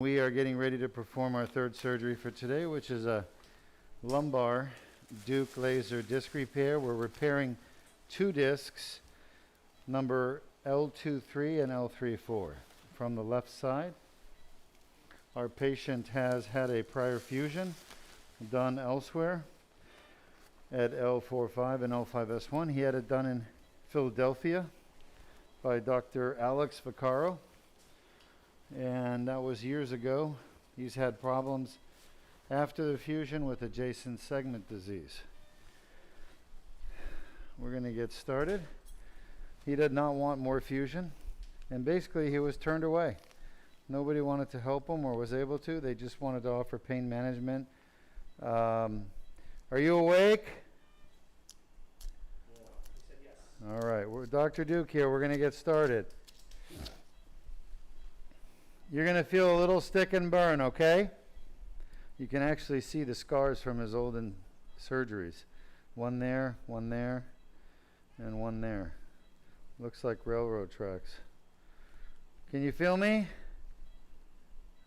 We are getting ready to perform our third surgery for today, which is a lumbar Deuk laser disc repair. We're repairing two discs, number L2-3 and L3-4. From the left side, our patient has had a prior fusion done elsewhere at L4-5 and L5-S1. He had it done in Philadelphia by Dr. Alex Vaccaro. And that was years ago. He's had problems after the fusion with adjacent segment disease. We're going to get started. He did not want more fusion, and basically he was turned away. Nobody wanted to help him or was able to. They just wanted to offer pain management. Are you awake? Yeah, he said yes. All right, we're Dr. Deuk here. We're going to get started. You're going to feel a little stick and burn, okay? You can actually see the scars from his olden surgeries. One there, and one there. Looks like railroad tracks. Can you feel me?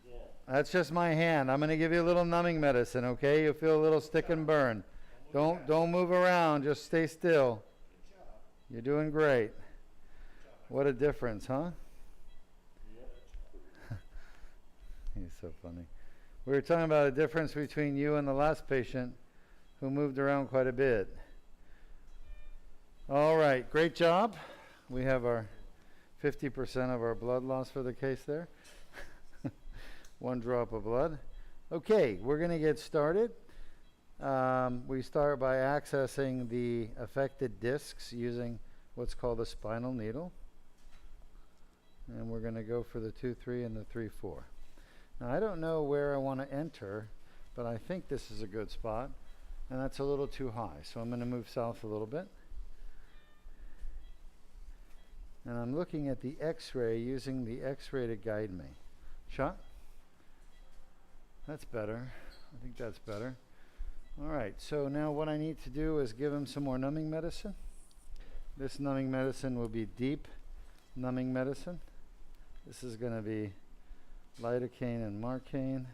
Yeah. That's just my hand. I'm going to give you a little numbing medicine, okay? You'll feel a little stick and burn. Don't move around. Just stay still. Good job. You're doing great. Good job. What a difference, huh? Yeah. He's so funny. We were talking about a difference between you and the last patient who moved around quite a bit. All right, great job. We have our 50% of our blood loss for the case there. One drop of blood. Okay, we're going to get started. We start by accessing the affected discs using what's called a spinal needle. And we're going to go for the 2-3 and the 3-4. Now, I don't know where I want to enter, but I think this is a good spot, and that's a little too high. So I'm going to move south a little bit. And I'm looking at the X-ray, using the X-ray to guide me. Shot? That's better. I think that's better. All right, so now what I need to do is give him some more numbing medicine. This numbing medicine will be deep numbing medicine. This is going to be lidocaine and marcaine.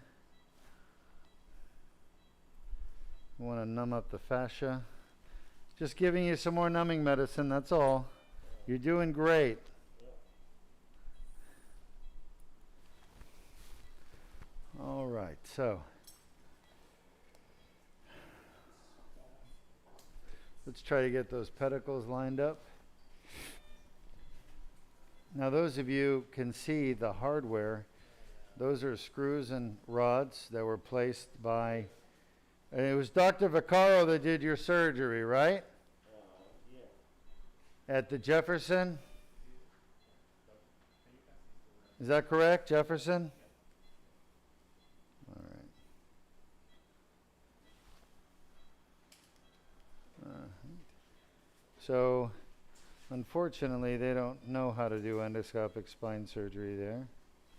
We want to numb up the fascia. Just giving you some more numbing medicine, that's all. You're doing great. All right, so let's try to get those pedicles lined up. Now, those of you can see the hardware. Those are screws and rods that were placed by, and it was Dr. Vaccaro that did your surgery, right? Yeah. At the Jefferson? Is that correct, Jefferson? All right. So, unfortunately, they don't know how to do endoscopic spine surgery there.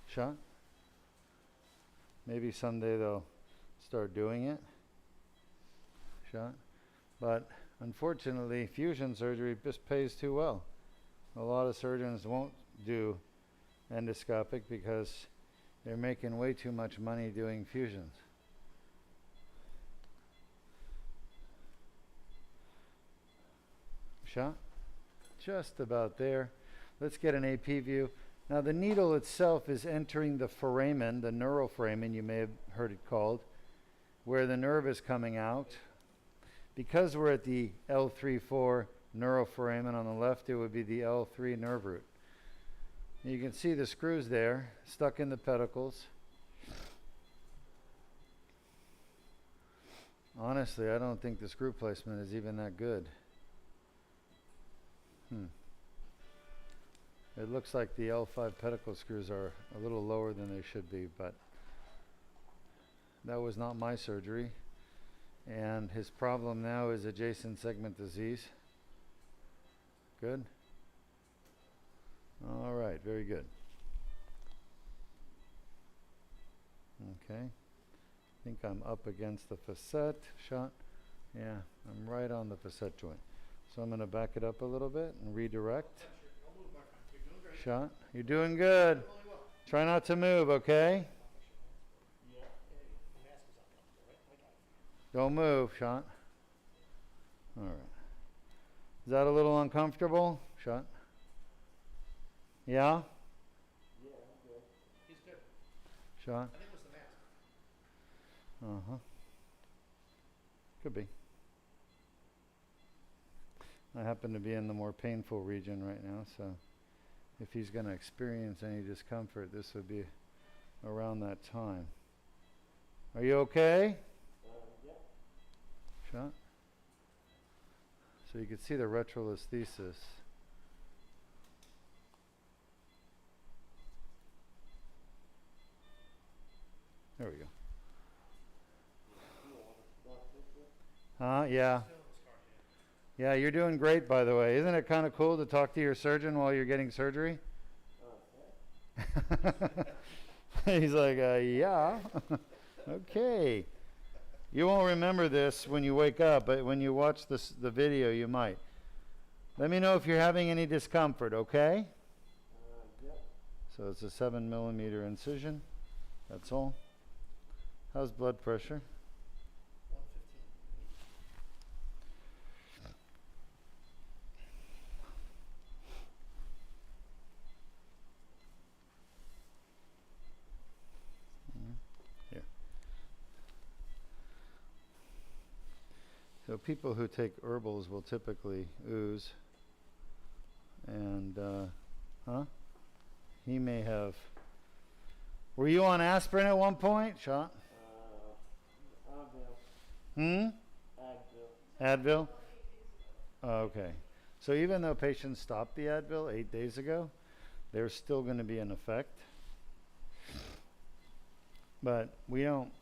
Shot? Maybe someday they'll start doing it. Shot? But unfortunately, fusion surgery just pays too well. A lot of surgeons won't do endoscopic because they're making way too much money doing fusions. Shot? Just about there. Let's get an AP view. Now, the needle itself is entering the foramen, the neuroforamen, you may have heard it called, where the nerve is coming out. Because we're at the L3-4 neuroforamen on the left, it would be the L3 nerve root. You can see the screws there, stuck in the pedicles. Honestly, I don't think the screw placement is even that good. It looks like the L5 pedicle screws are a little lower than they should be, but that was not my surgery. And his problem now is adjacent segment disease. Good? All right, very good. Okay. I think I'm up against the facet. Shot? Yeah, I'm right on the facet joint. So I'm going to back it up a little bit and redirect. Shot. You're doing good. Try not to move, okay? Don't move, Sean. All right. Is that a little uncomfortable, Sean? Yeah? Yeah, I'm good. He's good. Sean? I think it was the mask. Uh-huh. Could be. I happen to be in the more painful region right now, so if he's going to experience any discomfort, this would be around that time. Are you okay? Yep. Sean? So you can see the retrolisthesis. There we go. Yeah. Yeah, you're doing great, by the way. Isn't it kind of cool to talk to your surgeon while you're getting surgery? He's like, yeah. Okay. You won't remember this when you wake up, but when you watch the video, you might. Let me know if you're having any discomfort, okay? Yep. So it's a 7mm incision. That's all. How's blood pressure? 115. Yeah. So people who take herbals will typically ooze. And, he may have. Were you on aspirin at one point, Sean? Advil. Advil? Oh, okay. So even though patients stop the Advil 8 days ago, there's still going to be an effect. But we don't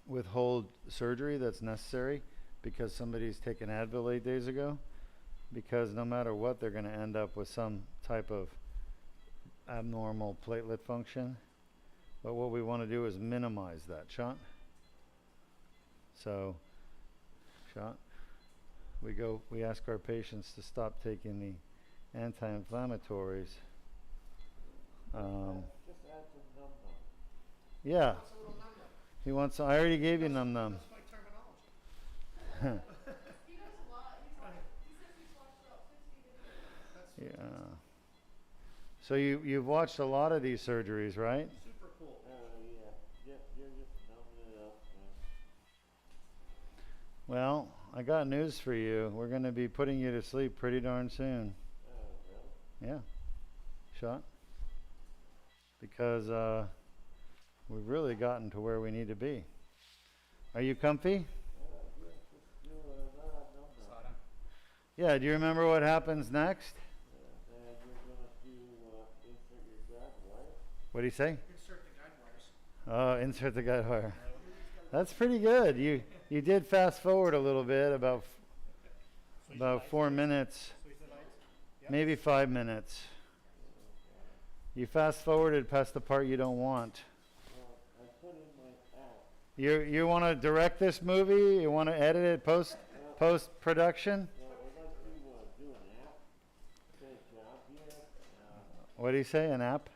withhold surgery that's necessary because somebody's taken Advil 8 days ago, because no matter what, they're going to end up with some type of abnormal platelet function. But what we want to do is minimize that, Sean. So, Sean, we ask our patients to stop taking the anti-inflammatories. Just add some num-num. Yeah, What's a little num-num? he wants. I already gave you num-num. That's my terminology. He knows a lot. He says he's watched about 50 videos. That's Yeah. So you've watched a lot of these surgeries, right? super cool. Yeah. You're just numbing it up, man. Well, I got news for you. We're going to be putting you to sleep pretty darn soon. Really? Yeah. Shot. Because we've really gotten to where we need to be. Are you comfy? Just do that num-num. Yeah, do you remember what happens next? And you're gonna insert your guide wire. What do you say? Insert the guide wires. Oh, insert the guide wire. That's pretty good. You did fast forward a little bit, about 4 minutes, Squeeze the lights. Yep. maybe 5 minutes. You fast forwarded past the part you don't want. Well, I put in my app. You want to direct this movie? You want to edit it post production? Well, I'd like to do an app. Say job here. What do you say? An app?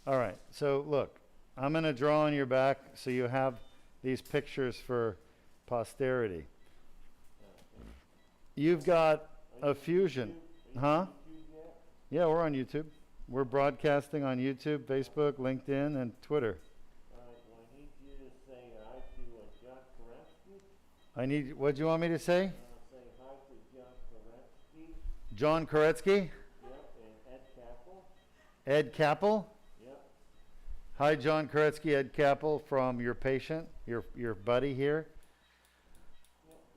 All right. So look, I'm going to draw on your back so you have these pictures for posterity. You've got a fusion, huh? Yeah, we're on YouTube. We're broadcasting on YouTube, Facebook, LinkedIn, and Twitter. All right, well, I need you to say hi to John Kerensky. What do you want me to say? Say hi to John Kerensky. John Koretsky? Yep, and Ed Capel. Ed Capel? Yep. Hi, John Koretsky, Ed Capel from your patient, your buddy here.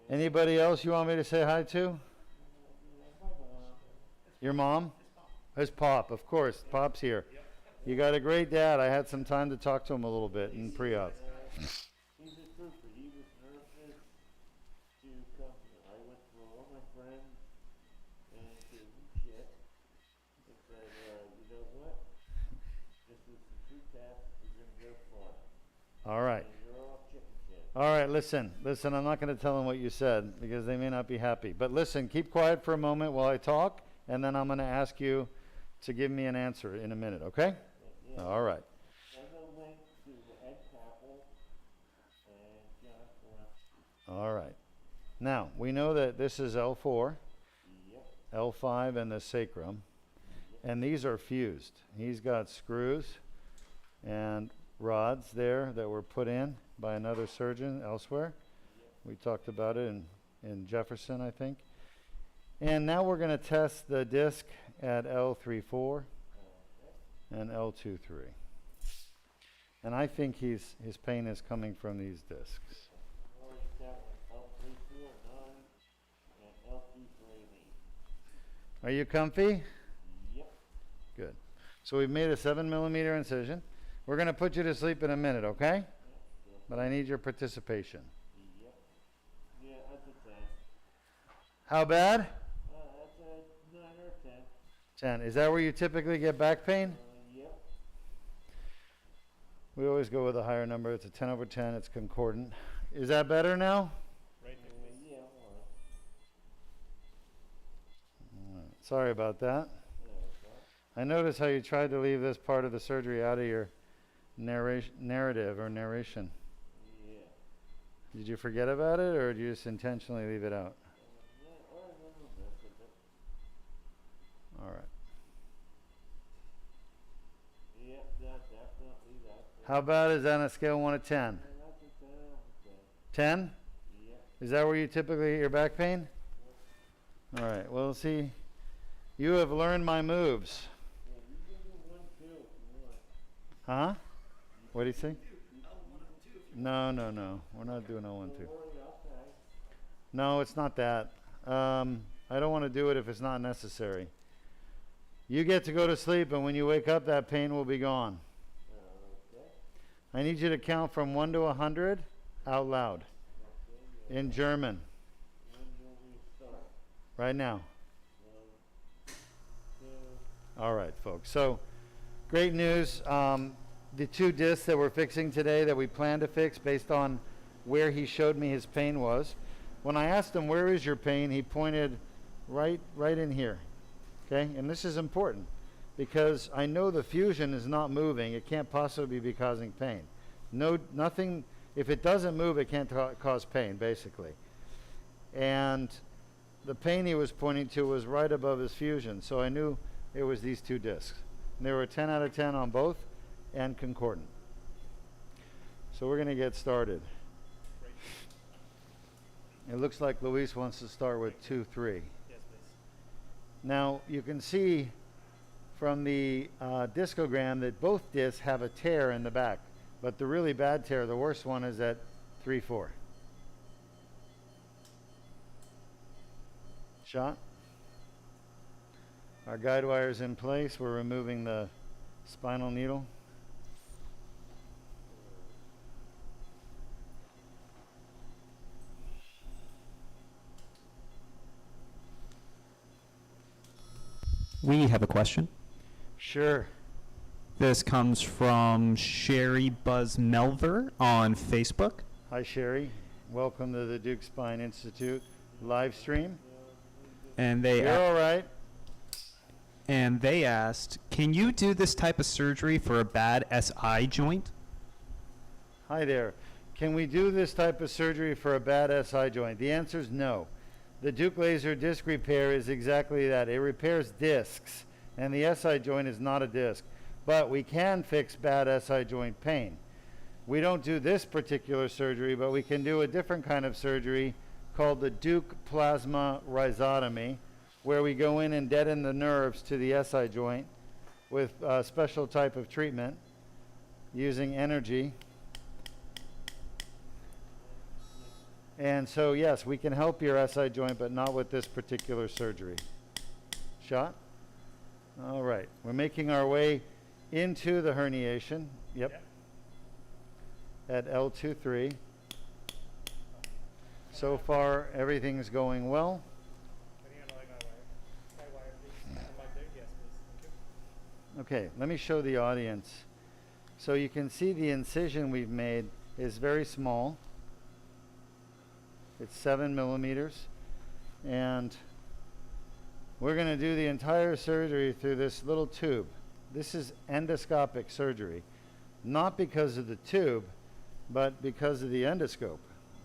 Anybody else you want me to say hi to? Your mom? His pop, of course. Pop's here. You got a great dad. I had some time to talk to him a little bit in pre-op. He's a trooper. He was nervous to come here. I went through all my friends and said, shit. I said, you know what? This is the true test. You're going to go far. All right. And you're all chicken shit. All right, listen. I'm not going to tell them what you said because they may not be happy. But listen, keep quiet for a moment while I talk, and then I'm going to ask you to give me an answer in a minute, okay? Yeah. All right. Send a link to Ed All right. Now, we know that this is L4, Yep. L5, and the sacrum. And these are fused. He's got screws and rods there that were put in by another surgeon elsewhere. We talked about it in Jefferson, I think. And now we're going to test the disc at L3-4 and L2-3. And I think his pain is coming from these discs. Or you got one L3-4, none, and L3-3, Are you comfy? Yep. Good. So we've made a 7mm incision. We're going to put you to sleep in a minute, okay? Yep. But I need your participation. Yep. Yeah, that's a 10. How bad? That's a 9 or 10. 10. Is that where you typically get back pain? Yep. We always go with a higher number. It's a 10 over 10. It's concordant. Is that better now? Right, Yeah, alright. All right. Sorry about that. Yeah, that's right. I noticed how you tried to leave this part of the surgery out of your narrative or narration. Yeah. Did you forget about it, or did you just intentionally leave it out? Yeah, I remember most of it. All right. Yep, that definitely, that's it. How bad is that on a scale of 1 to 10? Yeah, that's a 10 out of 10. 10? Yep. Is that where you typically get your back pain? All right. Well, see, you have learned my moves. Yeah, you can do 1, 2 if you want. Huh? What do you say? No. We're not doing a 1, 2. Don't worry, I'll try. No, it's not that. I don't want to do it if it's not necessary. You get to go to sleep, and when you wake up, that pain will be gone. Okay. I need you to count from 1 to 100 out loud Okay, in German when will we start? right now. 1, 2, All right, folks. So, great news. The 2 discs that we're fixing today that we plan to fix based on where he showed me his pain was. When I asked him, where is your pain, he pointed right in here. Okay? And this is important because I know the fusion is not moving. It can't possibly be causing pain. Nothing, if it doesn't move, it can't cause pain, basically. And the pain he was pointing to was right above his fusion. So I knew it was these 2 discs. And they were 10 out of 10 on both and concordant. So we're going to get started. It looks like Luis wants to start with 2, 3. Yes, please. Now you can see from the discogram that both discs have a tear in the back, but the really bad tear, the worst one, is at 3, 4. Shot. Our guide wire is in place. We're removing the spinal needle. We have a question. Sure. This comes from Sherry Buzz Melver on Facebook. Hi, Sherry. Welcome to the Deuk Spine Institute live stream. And they You're all right. and they asked, "Can you do this type of surgery for a bad SI joint?" Hi there. Can we do this type of surgery for a bad SI joint? The answer is no. The Deuk laser disc repair is exactly that. It repairs discs, and the SI joint is not a disc. But we can fix bad SI joint pain. We don't do this particular surgery, but we can do a different kind of surgery called the Deuk plasma rhizotomy, where we go in and deaden the nerves to the SI joint with a special type of treatment using energy. And so, yes, we can help your SI joint, but not with this particular surgery. Shot? All right. We're making our way into the herniation. Yep. At L2-3. So far, everything's going well. Can you analyze my wire, please? And my Deuk? Yes, please. Thank you. Okay, let me show the audience. So you can see the incision we've made is very small. It's 7 millimeters. And we're going to do the entire surgery through this little tube. This is endoscopic surgery. Not because of the tube, but because of the endoscope.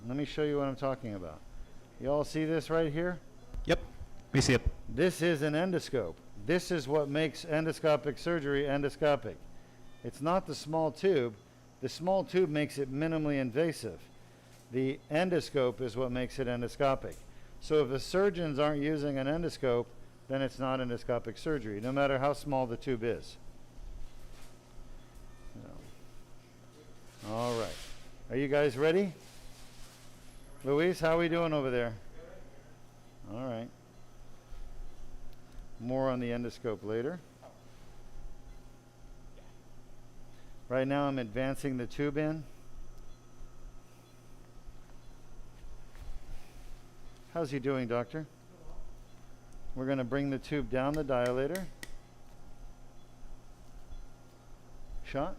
Let me show you what I'm talking about. You all see this right here? Yep, we see it. This is an endoscope. This is what makes endoscopic surgery endoscopic. It's not the small tube. The small tube makes it minimally invasive. The endoscope is what makes it endoscopic. So if the surgeons aren't using an endoscope, then it's not endoscopic surgery, no matter how small the tube is. All right. Are you guys ready? Luis, how are we doing over there? All right. More on the endoscope later. Right now I'm advancing the tube in. How's he doing, doctor? We're going to bring the tube down the dilator. Shot.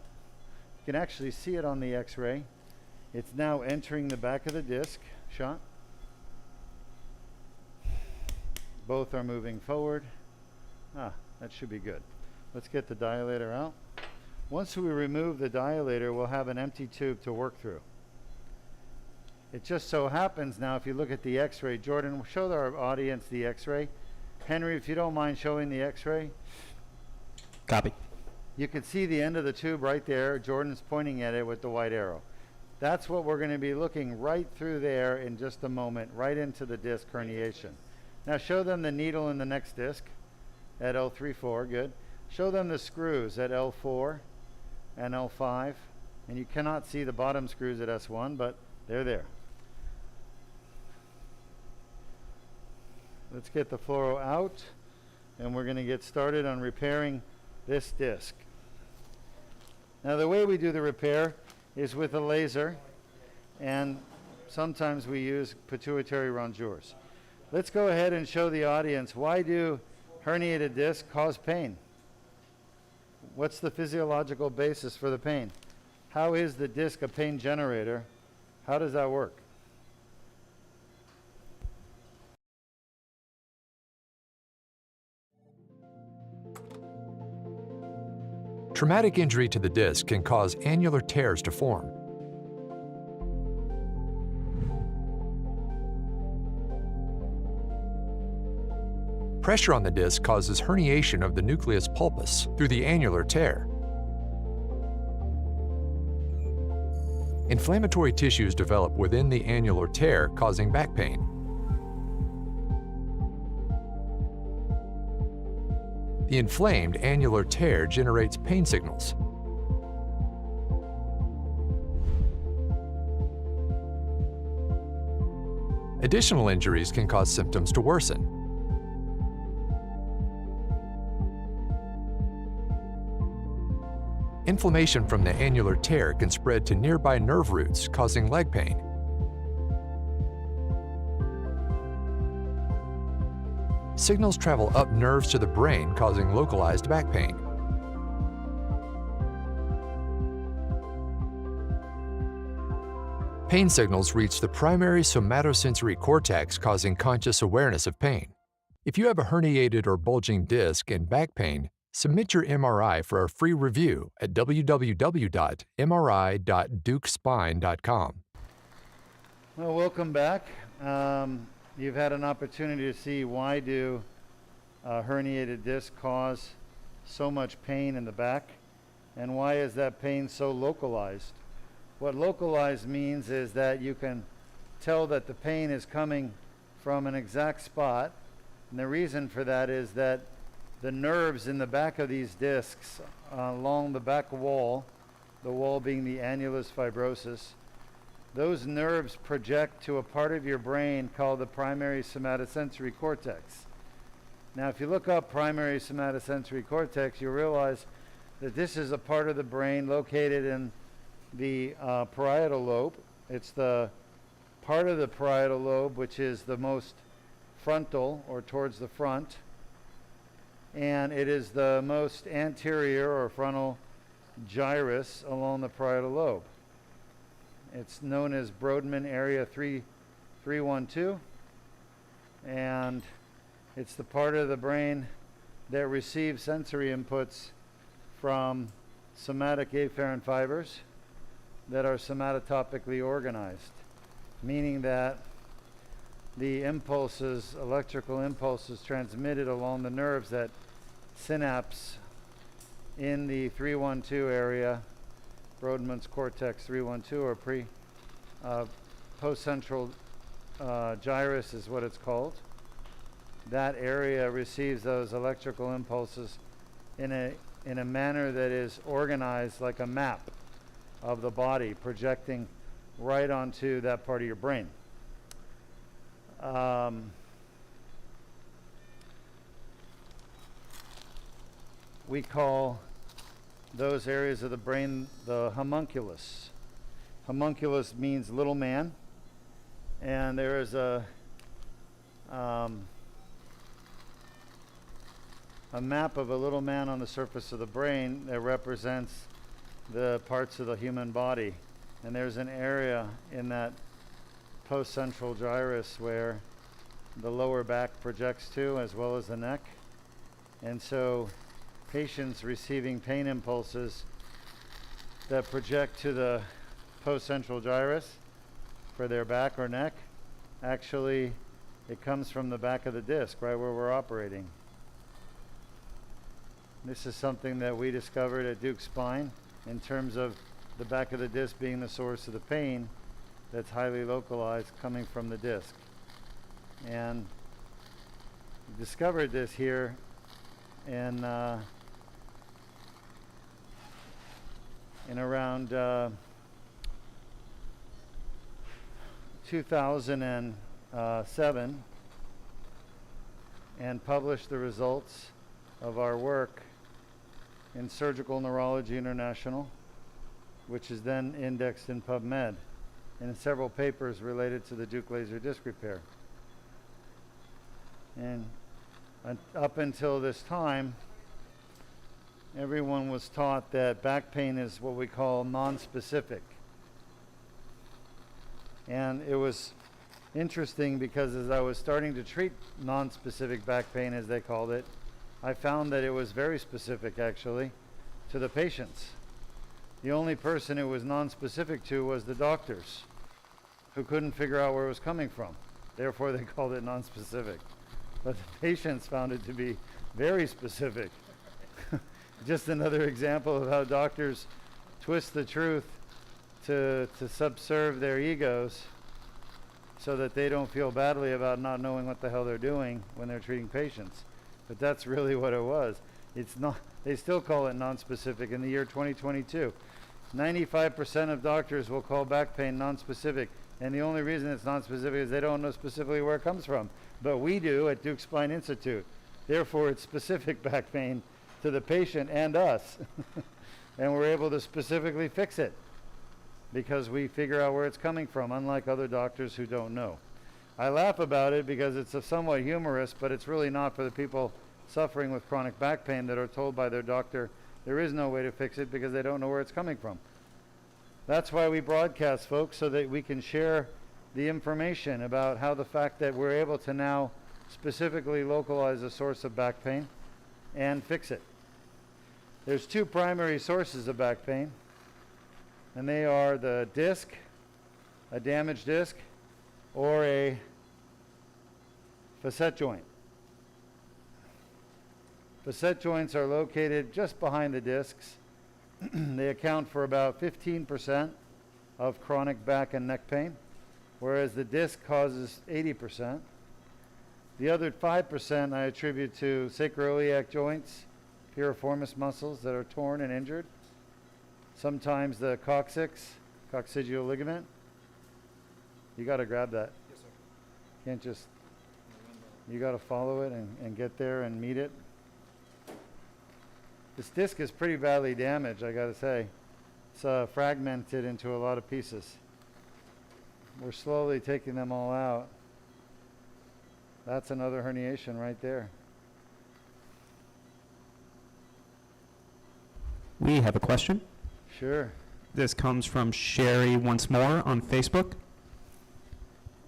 You can actually see it on the x-ray. It's now entering the back of the disc. Shot. Both are moving forward. That should be good. Let's get the dilator out. Once we remove the dilator, we'll have an empty tube to work through. It just so happens now, if you look at the x-ray, Jordan, show our audience the x-ray. Henry, if you don't mind showing the x-ray. Copy. You can see the end of the tube right there. Jordan's pointing at it with the white arrow. That's what we're going to be looking right through there in just a moment, right into the disc herniation. Now show them the needle in the next disc at L3-4, good. Show them the screws at L4 and L5. And you cannot see the bottom screws at S1, but they're there. Let's get the fluoro out, and we're going to get started on repairing this disc. Now the way we do the repair is with a laser, and sometimes we use pituitary rongeurs. Let's go ahead and show the audience, why do herniated discs cause pain? What's the physiological basis for the pain? How is the disc a pain generator? How does that work? Traumatic injury to the disc can cause annular tears to form. Pressure on the disc causes herniation of the nucleus pulpus through the annular tear. Inflammatory tissues develop within the annular tear, causing back pain. The inflamed annular tear generates pain signals. Additional injuries can cause symptoms to worsen. Inflammation from the annular tear can spread to nearby nerve roots, causing leg pain. Signals travel up nerves to the brain, causing localized back pain. Pain signals reach the primary somatosensory cortex, causing conscious awareness of pain. If you have a herniated or bulging disc and back pain, submit your MRI for a free review at www.mri.deukspine.com. Well, welcome back. You've had an opportunity to see why do herniated discs cause so much pain in the back, and why is that pain so localized? What localized means is that you can tell that the pain is coming from an exact spot, and the reason for that is that the nerves in the back of these discs along the back wall, the wall being the annulus fibrosus, those nerves project to a part of your brain called the primary somatosensory cortex. Now, if you look up primary somatosensory cortex, you'll realize that this is a part of the brain located in the parietal lobe. It's the part of the parietal lobe which is the most frontal, or towards the front, and it is the most anterior or frontal gyrus along the parietal lobe. It's known as Brodmann area 312, and it's the part of the brain that receives sensory inputs from somatic afferent fibers that are somatotopically organized. meaning that the impulses, electrical impulses transmitted along the nerves that synapse in the 312 area, Brodmann's cortex 312, or post-central gyrus is what it's called. That area receives those electrical impulses in a manner that is organized like a map of the body, projecting right onto that part of your brain. We call those areas of the brain the homunculus. Homunculus means little man, and there is a map of a little man on the surface of the brain that represents the parts of the human body. And there's an area in that post-central gyrus where the lower back projects to, as well as the neck. And so patients receiving pain impulses that project to the post-central gyrus for their back or neck, actually it comes from the back of the disc, right where we're operating. This is something that we discovered at Deuk Spine in terms of the back of the disc being the source of the pain that's highly localized coming from the disc. And we discovered this here in around 2007, and published the results of our work in Surgical Neurology International, which is then indexed in PubMed, and in several papers related to the Deuk laser disc repair. And up until this time, everyone was taught that back pain is what we call non-specific. And it was interesting because as I was starting to treat non-specific back pain, as they called it, I found that it was very specific, actually, to the patients. The only person it was non-specific to was the doctors, who couldn't figure out where it was coming from. Therefore, they called it non-specific. But the patients found it to be very specific. Just another example of how doctors twist the truth to subserve their egos so that they don't feel badly about not knowing what the hell they're doing when they're treating patients. But that's really what it was. It's not, they still call it non-specific in the year 2022. 95% of doctors will call back pain non-specific, and the only reason it's non-specific is they don't know specifically where it comes from. But we do at Deuk Spine Institute. Therefore, it's specific back pain to the patient and us. And we're able to specifically fix it because we figure out where it's coming from, unlike other doctors who don't know. I laugh about it because it's somewhat humorous, but it's really not for the people suffering with chronic back pain that are told by their doctor there is no way to fix it because they don't know where it's coming from. That's why we broadcast, folks, so that we can share the information about how the fact that we're able to now specifically localize the source of back pain and fix it. There's two primary sources of back pain, and they are the disc, a damaged disc, or a facet joint. Facet joints are located just behind the discs. They account for about 15% of chronic back and neck pain, whereas the disc causes 80%. The other 5% I attribute to sacroiliac joints, piriformis muscles that are torn and injured. Sometimes the coccygeal ligament. You got to grab that. Yes, sir. Can't just, you got to follow it and get there and meet it. This disc is pretty badly damaged, I got to say. It's fragmented into a lot of pieces. We're slowly taking them all out. That's another herniation right there. We have a question. Sure. This comes from Sherry once more on Facebook.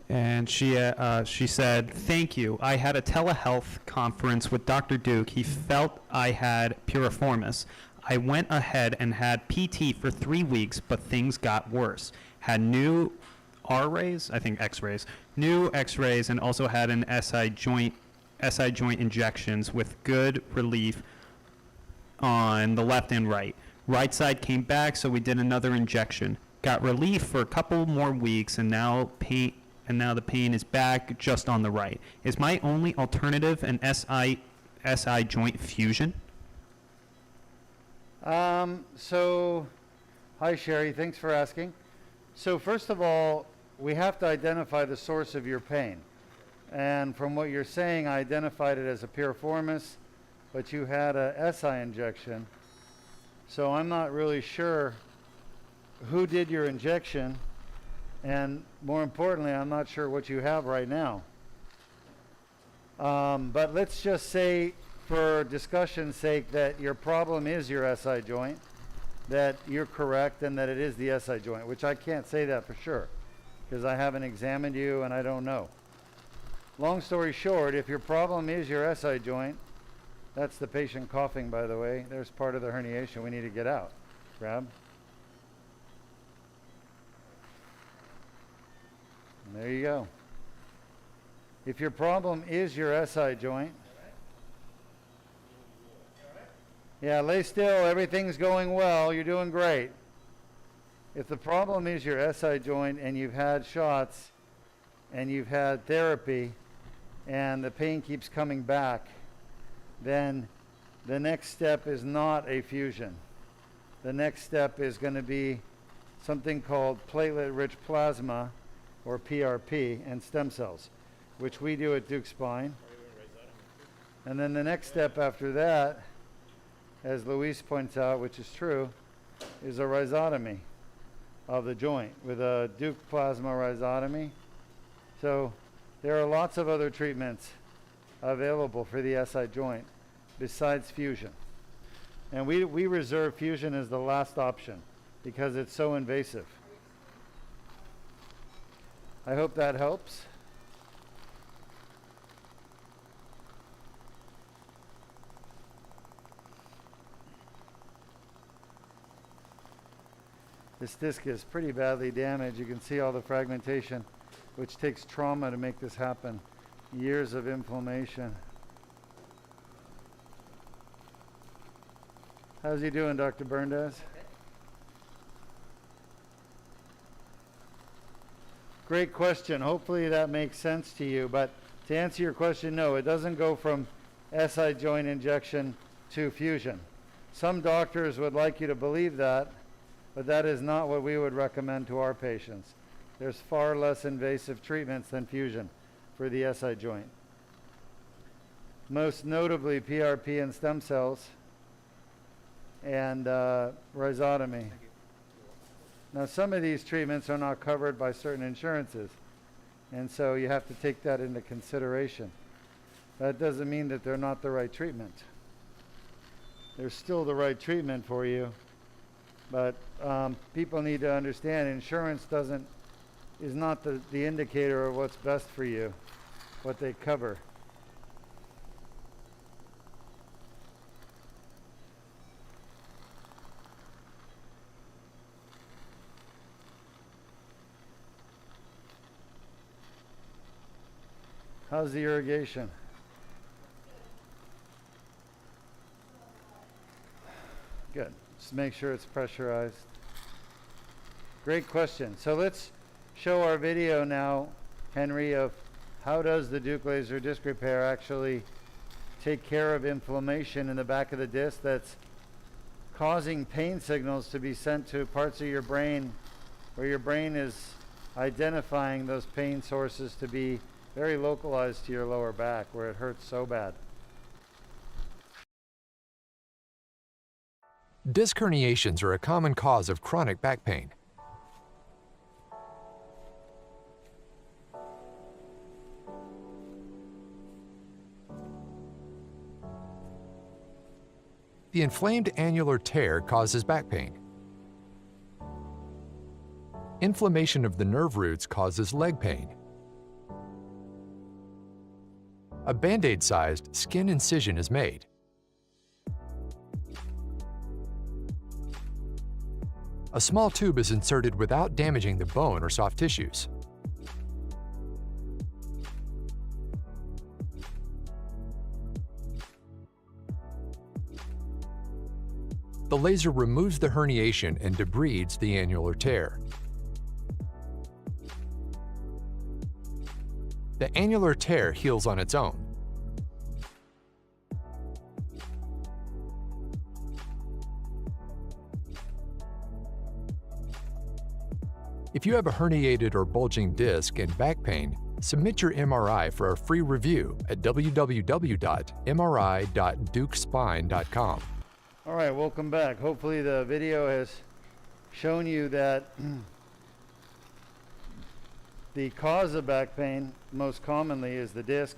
And she said, "Thank you. I had a telehealth conference with Dr. Deuk. He felt I had piriformis. I went ahead and had PT for 3 weeks, but things got worse. Had new R-rays, I think X-rays, new X-rays, and also had an SI joint injections with good relief on the left and right. Right side came back, so we did another injection. Got relief for a couple more weeks, and now the pain is back just on the right. Is my only alternative an SI joint fusion? So, hi Sherry, thanks for asking. So first of all, we have to identify the source of your pain. And from what you're saying, I identified it as a piriformis, but you had a SI injection. So I'm not really sure who did your injection, and more importantly, I'm not sure what you have right now. But let's just say, for discussion's sake, that your problem is your SI joint, that you're correct, and that it is the SI joint, which I can't say that for sure, because I haven't examined you and I don't know. Long story short, if your problem is your SI joint, that's the patient coughing, by the way. There's part of the herniation we need to get out. Grab. And there you go. If your problem is your SI joint, yeah, lay still, everything's going well, you're doing great. If the problem is your SI joint and you've had shots and you've had therapy and the pain keeps coming back, then the next step is not a fusion. The next step is going to be something called platelet-rich plasma, or PRP, and stem cells, which we do at Deuk Spine. And then the next step after that, as Luis points out, which is true, is a rhizotomy of the joint with a Deuk plasma rhizotomy. So there are lots of other treatments available for the SI joint besides fusion. And we reserve fusion as the last option because it's so invasive. I hope that helps. This disc is pretty badly damaged. You can see all the fragmentation, which takes trauma to make this happen. Years of inflammation. How's he doing, Dr. Berndes? Great question. Hopefully that makes sense to you. But to answer your question, no, it doesn't go from SI joint injection to fusion. Some doctors would like you to believe that, but that is not what we would recommend to our patients. There's far less invasive treatments than fusion for the SI joint. Most notably PRP and stem cells and rhizotomy. Now some of these treatments are not covered by certain insurances, and so you have to take that into consideration. That doesn't mean that they're not the right treatment. They're still the right treatment for you, but people need to understand insurance is not the indicator of what's best for you, what they cover. How's the irrigation? Good. Just make sure it's pressurized. Great question. So let's show our video now, Henry, of how does the Deuk laser disc repair actually take care of inflammation in the back of the disc that's causing pain signals to be sent to parts of your brain where your brain is identifying those pain sources to be very localized to your lower back where it hurts so bad. Disc herniations are a common cause of chronic back pain. The inflamed annular tear causes back pain. Inflammation of the nerve roots causes leg pain. A Band-Aid-sized skin incision is made. A small tube is inserted without damaging the bone or soft tissues. The laser removes the herniation and debrides the annular tear. The annular tear heals on its own. If you have a herniated or bulging disc and back pain, submit your MRI for a free review at www.mri.deukspine.com. All right, welcome back. Hopefully the video has shown you that the cause of back pain most commonly is the disc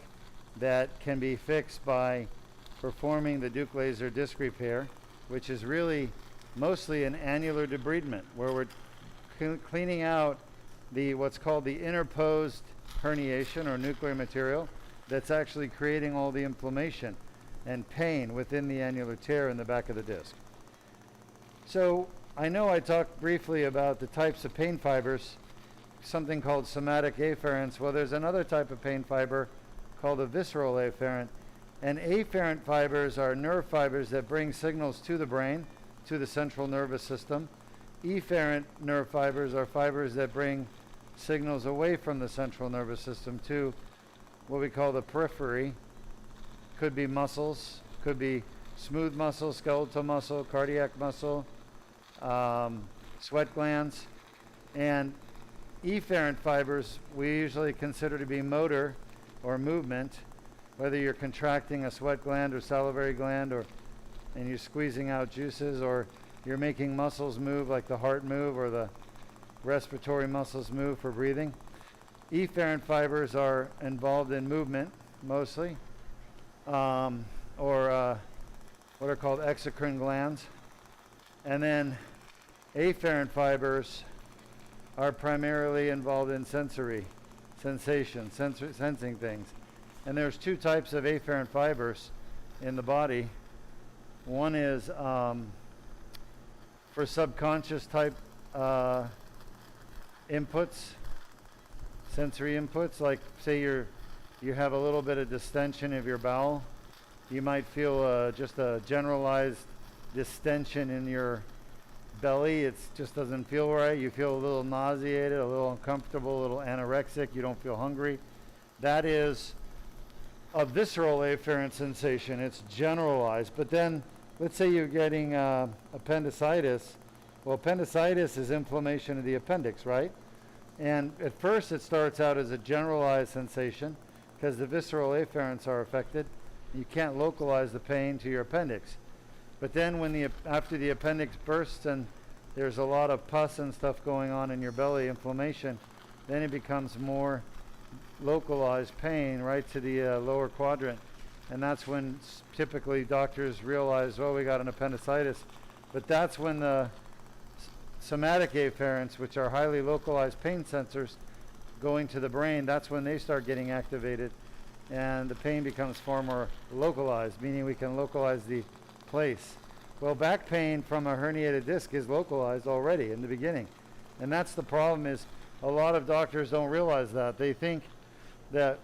that can be fixed by performing the Deuk laser disc repair, which is really mostly an annular debridement, where we're cleaning out the what's called the interposed herniation or nuclear material that's actually creating all the inflammation and pain within the annular tear in the back of the disc. So I know I talked briefly about the types of pain fibers, something called somatic afferents. Well, there's another type of pain fiber called a visceral afferent. And afferent fibers are nerve fibers that bring signals to the brain, to the central nervous system. Efferent nerve fibers are fibers that bring signals away from the central nervous system to what we call the periphery. Could be muscles, could be smooth muscle, skeletal muscle, cardiac muscle, sweat glands. And efferent fibers we usually consider to be motor or movement, whether you're contracting a sweat gland or salivary gland, and you're squeezing out juices, or you're making muscles move like the heart move or the respiratory muscles move for breathing. Efferent fibers are involved in movement mostly, or what are called exocrine glands. And then afferent fibers are primarily involved in sensory sensation, sensing things. And there's two types of afferent fibers in the body. One is for subconscious type inputs, sensory inputs, like say you have a little bit of distension of your bowel. You might feel just a generalized distension in your belly. It just doesn't feel right. You feel a little nauseated, a little uncomfortable, a little anorexic. You don't feel hungry. That is a visceral afferent sensation. It's generalized. But then let's say you're getting appendicitis. Well, appendicitis is inflammation of the appendix, right? And at first it starts out as a generalized sensation because the visceral afferents are affected. You can't localize the pain to your appendix. But then after the appendix bursts and there's a lot of pus and stuff going on in your belly, inflammation, then it becomes more localized pain right to the lower quadrant. And that's when typically doctors realize, oh, we got an appendicitis. But that's when the somatic afferents, which are highly localized pain sensors going to the brain, that's when they start getting activated. And the pain becomes far more localized, meaning we can localize the place. Well, back pain from a herniated disc is localized already in the beginning. And that's the problem, is a lot of doctors don't realize that. They think that,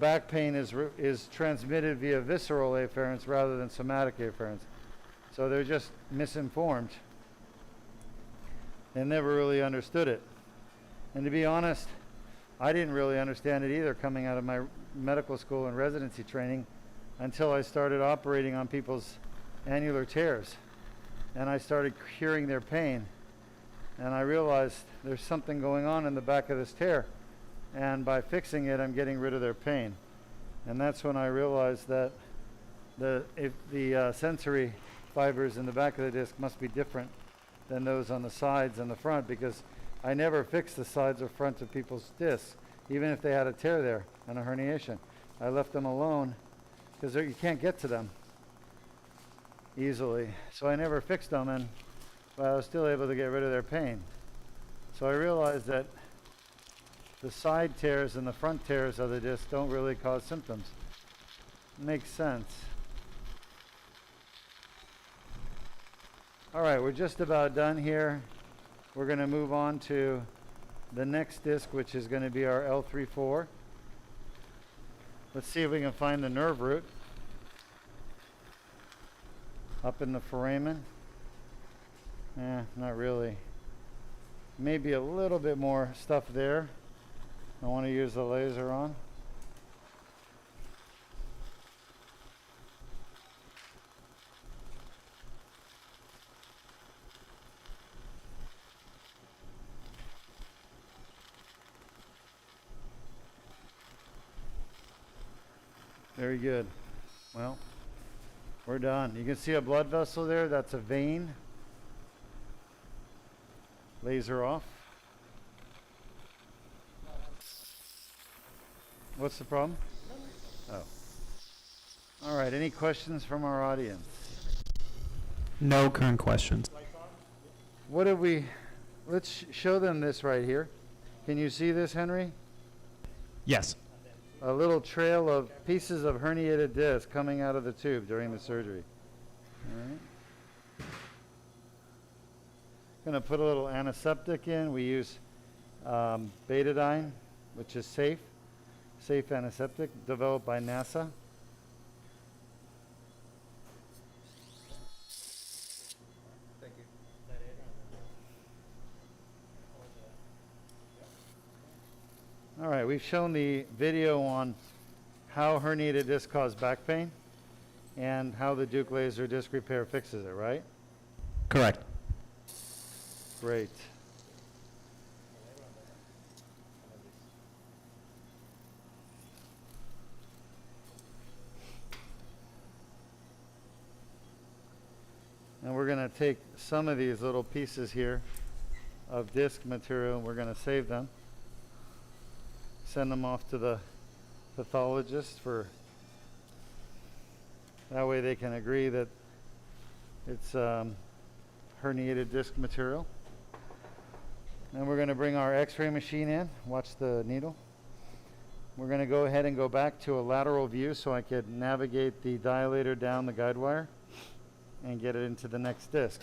back pain is transmitted via visceral afferents rather than somatic afferents. So they're just misinformed and never really understood it. And to be honest, I didn't really understand it either coming out of my medical school and residency training until I started operating on people's annular tears. And I started curing their pain. And I realized there's something going on in the back of this tear. And by fixing it, I'm getting rid of their pain. And that's when I realized that the sensory fibers in the back of the disc must be different than those on the sides and the front, because I never fixed the sides or front of people's discs, even if they had a tear there and a herniation. I left them alone because you can't get to them easily. So I never fixed them, and I was still able to get rid of their pain. So I realized that the side tears and the front tears of the disc don't really cause symptoms. Makes sense. All right, we're just about done here. We're going to move on to the next disc, which is going to be our L3-4. Let's see if we can find the nerve root up in the foramen. Not really. Maybe a little bit more stuff there. I want to use the laser on. Very good. Well, we're done. You can see a blood vessel there. That's a vein. Laser off. What's the problem? Oh. All right. Any questions from our audience? No current questions. What did we... Let's show them this right here. Can you see this, Henry? Yes. A little trail of pieces of herniated disc coming out of the tube during the surgery. All right. Going to put a little antiseptic in. We use betadine, which is safe antiseptic, developed by NASA. Thank you. Is that it? All right, we've shown the video on how herniated disc cause back pain and how the Deuk laser disc repair fixes it, right? Correct. Great. And we're going to take some of these little pieces here of disc material and we're going to save them. Send them off to the pathologist for that way they can agree that it's herniated disc material. And we're going to bring our x-ray machine in. Watch the needle. We're going to go ahead and go back to a lateral view so I could navigate the dilator down the guide wire and get it into the next disc.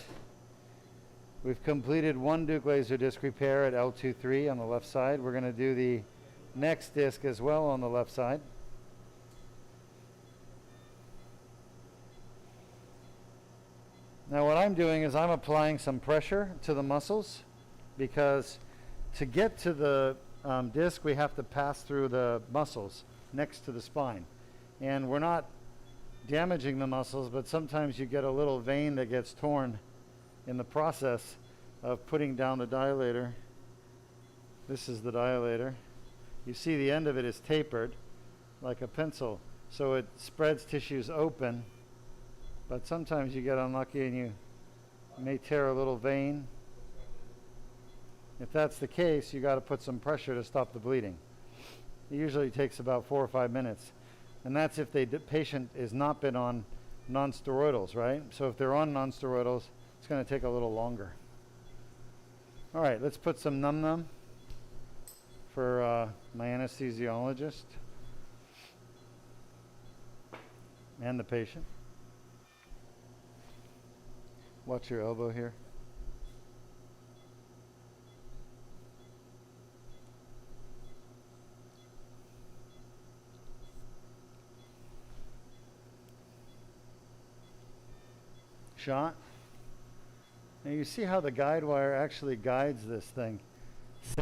We've completed one Deuk laser disc repair at L2-3 on the left side. We're going to do the next disc as well on the left side. Now what I'm doing is I'm applying some pressure to the muscles because to get to the disc we have to pass through the muscles next to the spine. And we're not damaging the muscles, but sometimes you get a little vein that gets torn in the process of putting down the dilator. This is the dilator. You see the end of it is tapered like a pencil, so it spreads tissues open, but sometimes you get unlucky and you may tear a little vein. If that's the case, you got to put some pressure to stop the bleeding. It usually takes about 4 or 5 minutes. And that's if the patient has not been on non-steroidals, right? So if they're on non-steroidals, it's going to take a little longer. All right, let's put some num-num for my anesthesiologist and the patient. Watch your elbow here. Shot. Now you see how the guide wire actually guides this thing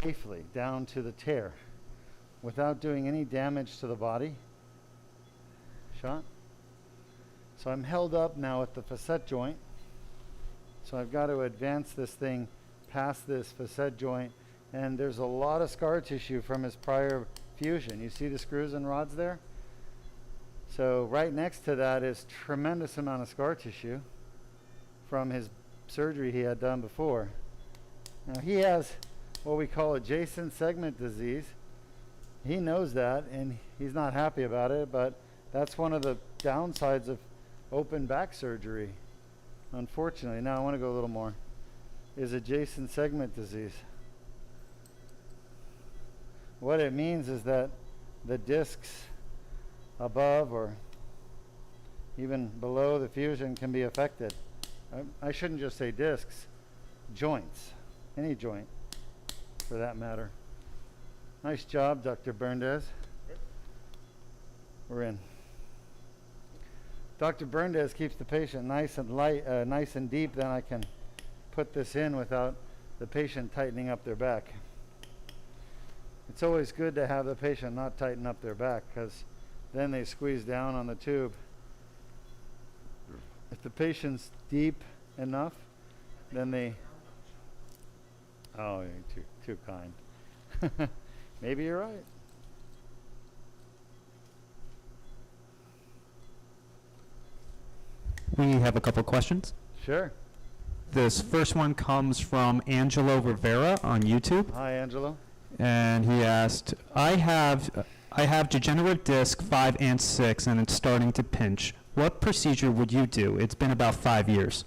safely down to the tear without doing any damage to the body. Shot. So I'm held up now at the facet joint. So I've got to advance this thing past this facet joint, and there's a lot of scar tissue from his prior fusion. You see the screws and rods there? So right next to that is tremendous amount of scar tissue from his surgery he had done before. Now he has what we call adjacent segment disease. He knows that and he's not happy about it, but that's one of the downsides of open back surgery. Unfortunately, now I want to go a little more, is adjacent segment disease. What it means is that the discs above or even below the fusion can be affected. I shouldn't just say discs, joints, any joint for that matter. Nice job, Dr. Berndes. We're in. Dr. Berndes keeps the patient nice and light, nice and deep, then I can put put this in without the patient tightening up their back. It's always good to have the patient not tighten up their back, because then they squeeze down on the tube. If the patient's deep enough, then they... Oh, you're too kind. Maybe you're right. We have a couple questions. Sure. This first one comes from Angelo Rivera on YouTube, Hi, Angelo. and he asked, I have degenerative disc 5 and 6, and it's starting to pinch. What procedure would you do? It's been about 5 years.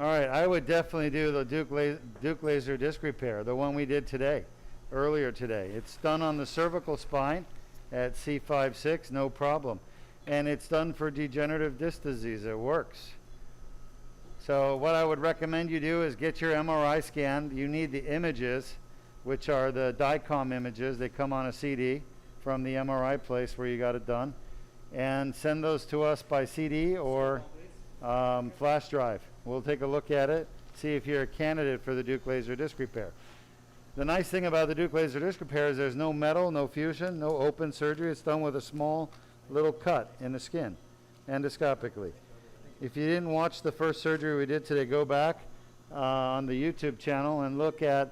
All right, I would definitely do the Deuk laser disc repair, the one we did today, earlier today. It's done on the cervical spine at C5-6, no problem. And it's done for degenerative disc disease. It works. So what I would recommend you do is get your MRI scanned. You need the images, which are the DICOM images. They come on a CD from the MRI place where you got it done. And send those to us by CD or flash drive. We'll take a look at it, see if you're a candidate for the Deuk laser disc repair. The nice thing about the Deuk laser disc repair is there's no metal, no fusion, no open surgery. It's done with a small little cut in the skin, endoscopically. If you didn't watch the first surgery we did today, go back on the YouTube channel and look at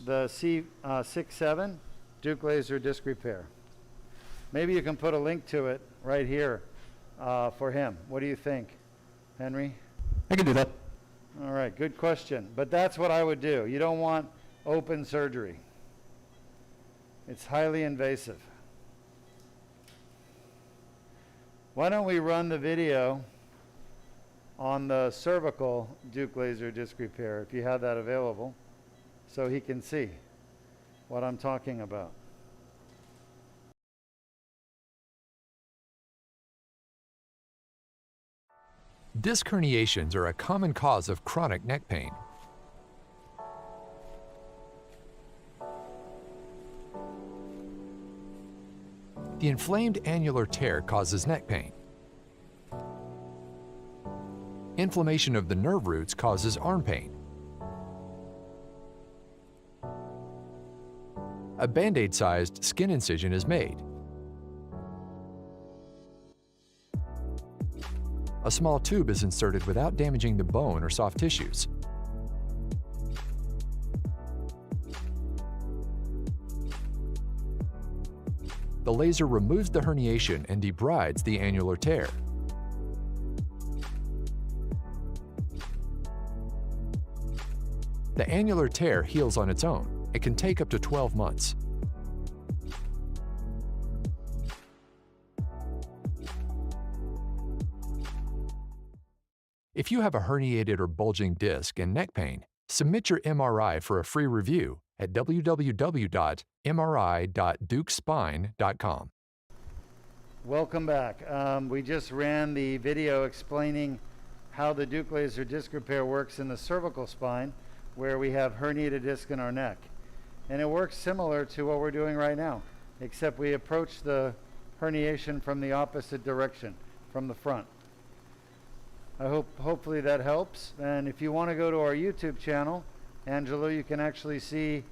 the C6-7 Deuk laser disc repair. Maybe you can put a link to it right here for him. What do you think, Henry? I can do that. All right, good question. But that's what I would do. You don't want open surgery. It's highly invasive. Why don't we run the video on the cervical Deuk laser disc repair, if you have that available, so he can see what I'm talking about. Disc herniations are a common cause of chronic neck pain. The inflamed annular tear causes neck pain. Inflammation of the nerve roots causes arm pain. A Band-Aid-sized skin incision is made. A small tube is inserted without damaging the bone or soft tissues. The laser removes the herniation and debrides the annular tear. The annular tear heals on its own. It can take up to 12 months. If you have a herniated or bulging disc and neck pain, submit your MRI for a free review at www.mri.deukspine.com. Welcome back. We just ran the video explaining how the Deuk laser disc repair works in the cervical spine, where we have herniated disc in our neck. And it works similar to what we're doing right now, except we approach the herniation from the opposite direction, from the front. Hopefully that helps. And if you want to go to our YouTube channel, Angelo, you can actually see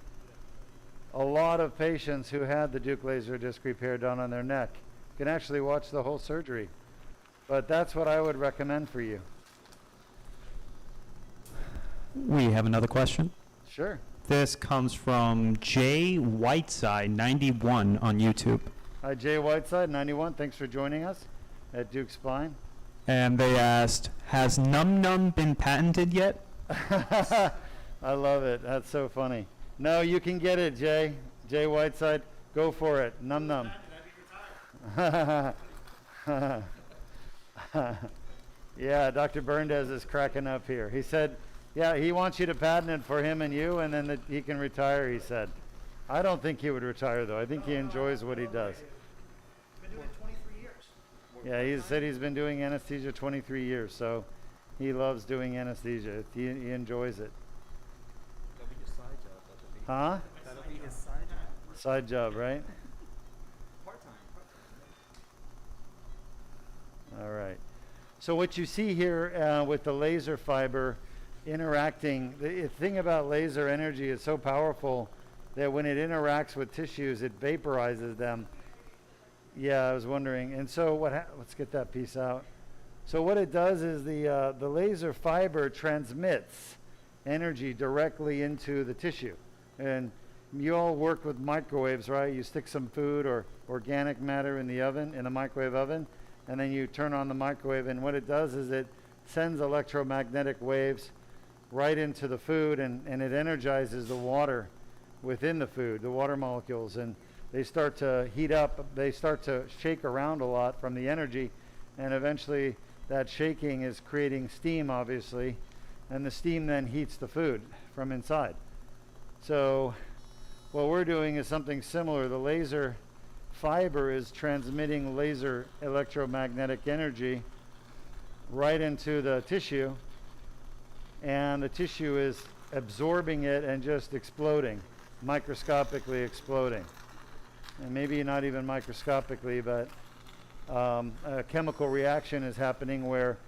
a lot of patients who had the Deuk laser disc repair done on their neck. You can actually watch the whole surgery. But that's what I would recommend for you. We have another question. Sure. This comes from Jay Whiteside 91 on YouTube. Hi, Jay Whiteside, 91. Thanks for joining us at Deuk Spine. And they asked, has Num Num been patented yet? I love it. That's so funny. No, you can get it, Jay. Jay Whiteside, go for it. Num Num. Yeah, Dr. Berndes is cracking up here. He said, yeah, he wants you to patent it for him and you, and then he can retire, he said. I don't think he would retire, though. I think he enjoys what he does. Been doing it 23 years. Yeah, he said he's been doing anesthesia 23 years, so he loves doing anesthesia. He enjoys it. That'll be his side job. Huh? That'll be his side job. Side job, right? Part-time. All right. So what you see here with the laser fiber interacting. The thing about laser energy is so powerful that when it interacts with tissues, it vaporizes them. Yeah, I was wondering. And so let's get that piece out. So what it does is the laser fiber transmits energy directly into the tissue. And you all work with microwaves, right? You stick some food or organic matter in the oven, in a microwave oven, and then you turn on the microwave, and what it does is it sends electromagnetic waves right into the food, and it energizes the water within the food, the water molecules, and they start to heat up, they start to shake around a lot from the energy, and eventually that shaking is creating steam, obviously, and the steam then heats the food from inside. So what we're doing is something similar. The laser fiber is transmitting laser electromagnetic energy right into the tissue, and the tissue is absorbing it and just exploding, microscopically exploding. And maybe not even microscopically, but a chemical reaction is happening where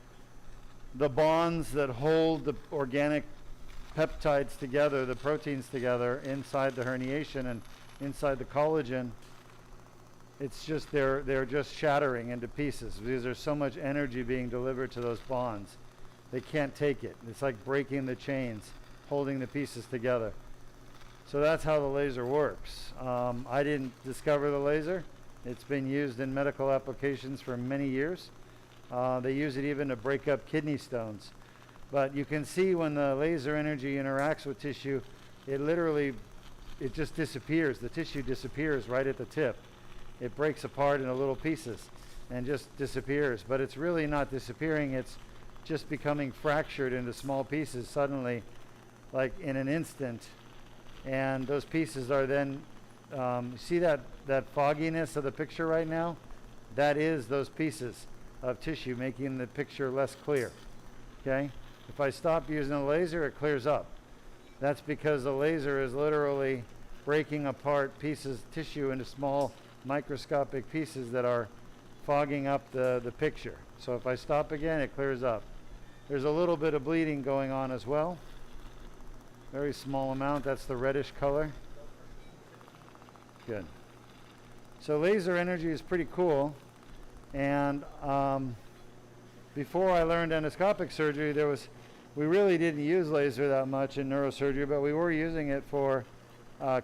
the bonds that hold the organic peptides together, the proteins together inside the herniation and inside the collagen, it's just they're just shattering into pieces because there's so much energy being delivered to those bonds. They can't take it. It's like breaking the chains, holding the pieces together. So that's how the laser works. I didn't discover the laser. It's been used in medical applications for many years. They use it even to break up kidney stones. But you can see when the laser energy interacts with tissue, it just disappears. The tissue disappears right at the tip. It breaks apart into little pieces and just disappears. But it's really not disappearing. It's just becoming fractured into small pieces suddenly, like in an instant. And those pieces are then, see that fogginess of the picture right now? That is those pieces of tissue making the picture less clear, okay? If I stop using the laser, it clears up. That's because the laser is literally breaking apart pieces of tissue into small microscopic pieces that are fogging up the picture. So if I stop again, it clears up. There's a little bit of bleeding going on as well. Very small amount. That's the reddish color. Good. So laser energy is pretty cool. And before I learned endoscopic surgery, we really didn't use laser that much in neurosurgery, but we were using it for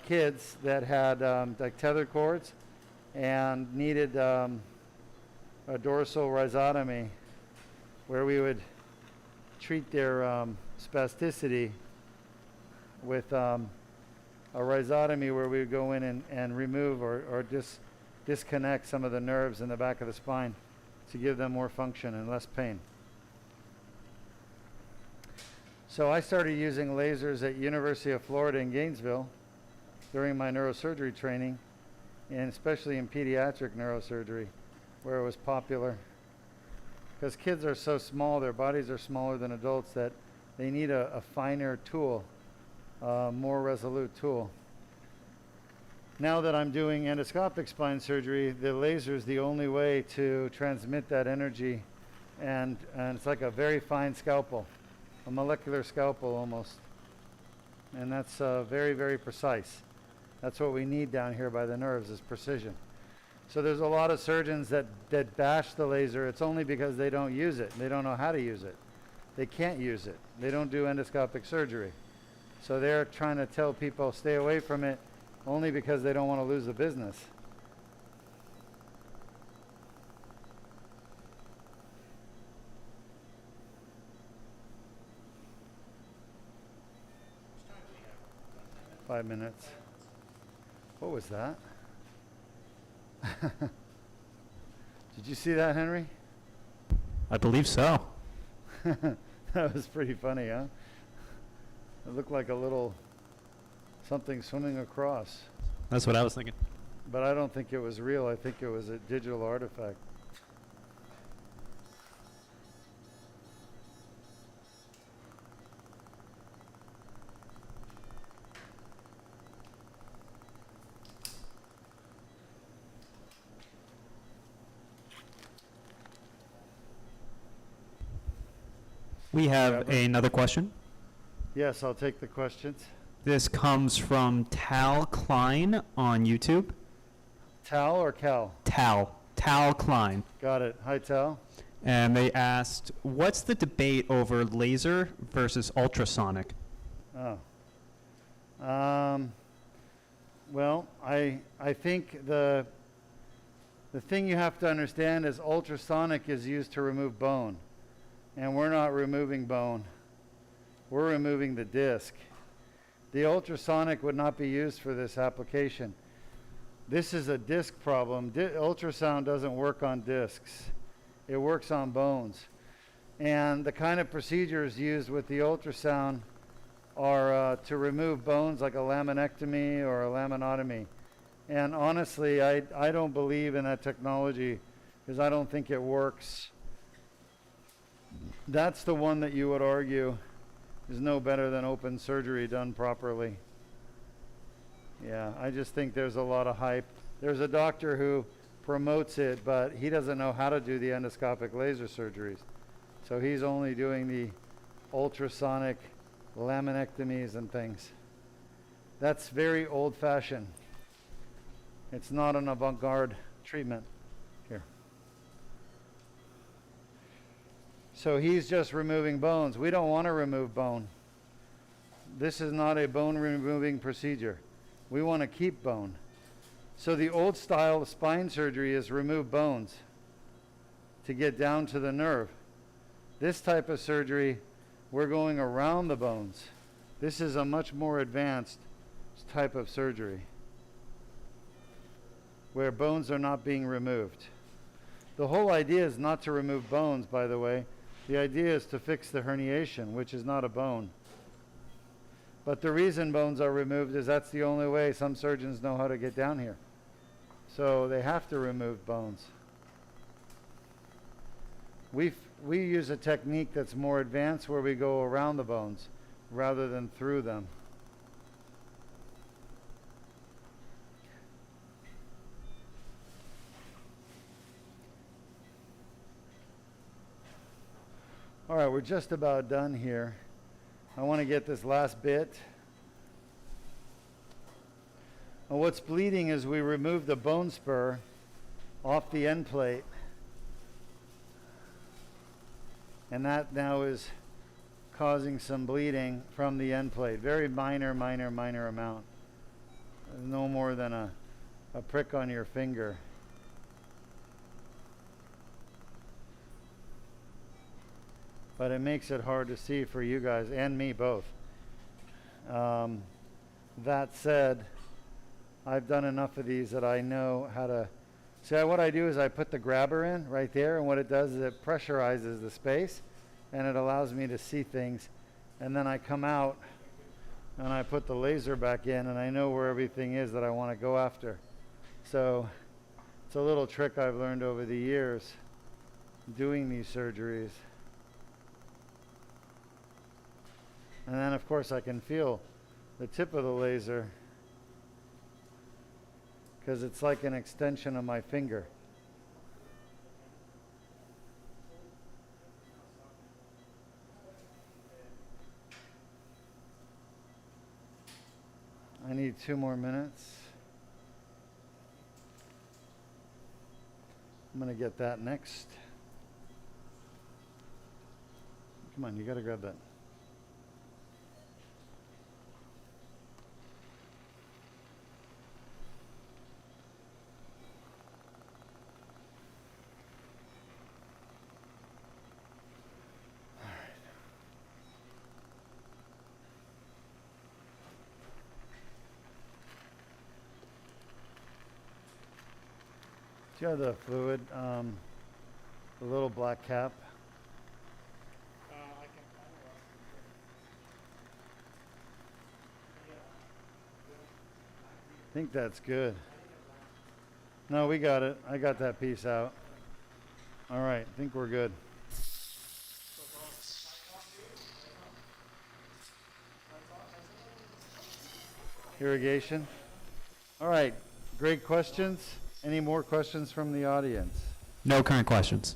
kids that had like tethered cords and needed a dorsal rhizotomy, where we would treat their spasticity with a rhizotomy, where we would go in and remove or disconnect some of the nerves in the back of the spine to give them more function and less pain. So I started using lasers at University of Florida in Gainesville during my neurosurgery training, and especially in pediatric neurosurgery, where it was popular. Because kids are so small, their bodies are smaller than adults, that they need a finer tool, more resolute tool. Now that I'm doing endoscopic spine surgery, the laser is the only way to transmit that energy, and it's like a very fine scalpel, a molecular scalpel almost. And that's very, very precise. That's what we need down here by the nerves, is precision. So there's a lot of surgeons that bash the laser. It's only because they don't use it. They don't know how to use it. They can't use it. They don't do endoscopic surgery. So they're trying to tell people stay away from it only because they don't want to lose the business. Which time do we have? 5 minutes. What was that? Did you see that, Henry? I believe so. That was pretty funny, huh? It looked like a little something swimming across. That's what I was thinking. But I don't think it was real. I think it was a digital artifact. We have Trevor? another question. Yes, I'll take the questions. This comes from Tal Klein on YouTube. Tal or Cal? Tal Klein. Got it. Hi, Tal. And they asked, what's the debate over laser versus ultrasonic? Oh. Well, I think the thing you have to understand is ultrasonic is used to remove bone. And we're not removing bone. We're removing the disc. The ultrasonic would not be used for this application. This is a disc problem. Ultrasound doesn't work on discs. It works on bones. And the kind of procedures used with the ultrasound are to remove bones like a laminectomy or a laminotomy. And honestly, I don't believe in that technology because I don't think it works. That's the one that you would argue is no better than open surgery done properly. Yeah, I just think there's a lot of hype. There's a doctor who promotes it, but he doesn't know how to do the endoscopic laser surgeries. So he's only doing the ultrasonic laminectomies and things. That's very old-fashioned. It's not an avant-garde treatment. Here. So he's just removing bones. We don't want to remove bone. This is not a bone removing procedure. We want to keep bone. So the old style of spine surgery is remove bones to get down to the nerve. This type of surgery, we're going around the bones. This is a much more advanced type of surgery where bones are not being removed. The whole idea is not to remove bones, by the way. The idea is to fix the herniation, which is not a bone. But the reason bones are removed is that's the only way some surgeons know how to get down here. So they have to remove bones. We use a technique that's more advanced where we go around the bones rather than through them. All right, we're just about done here. I want to get this last bit. And what's bleeding is we remove the bone spur off the end plate. And that now is causing some bleeding from the end plate. Very minor amount. No more than a prick on your finger. But it makes it hard to see for you guys and me both. That said, I've done enough of these that I know how to. See, what I do is I put the grabber in right there, and what it does is it pressurizes the space, and it allows me to see things. And then I come out, and I put the laser back in, and I know where everything is that I want to go after. So it's a little trick I've learned over the years doing these surgeries. And then, of course, I can feel the tip of the laser because it's like an extension of my finger. I need 2 more minutes. I'm going to get that next. Come on, you got to grab that. Do you have the fluid, the little black cap? I can find it. I think that's good. No, we got it. I got that piece out. All right, I think we're good. Irrigation. All right, great questions. Any more questions from the audience? No current questions.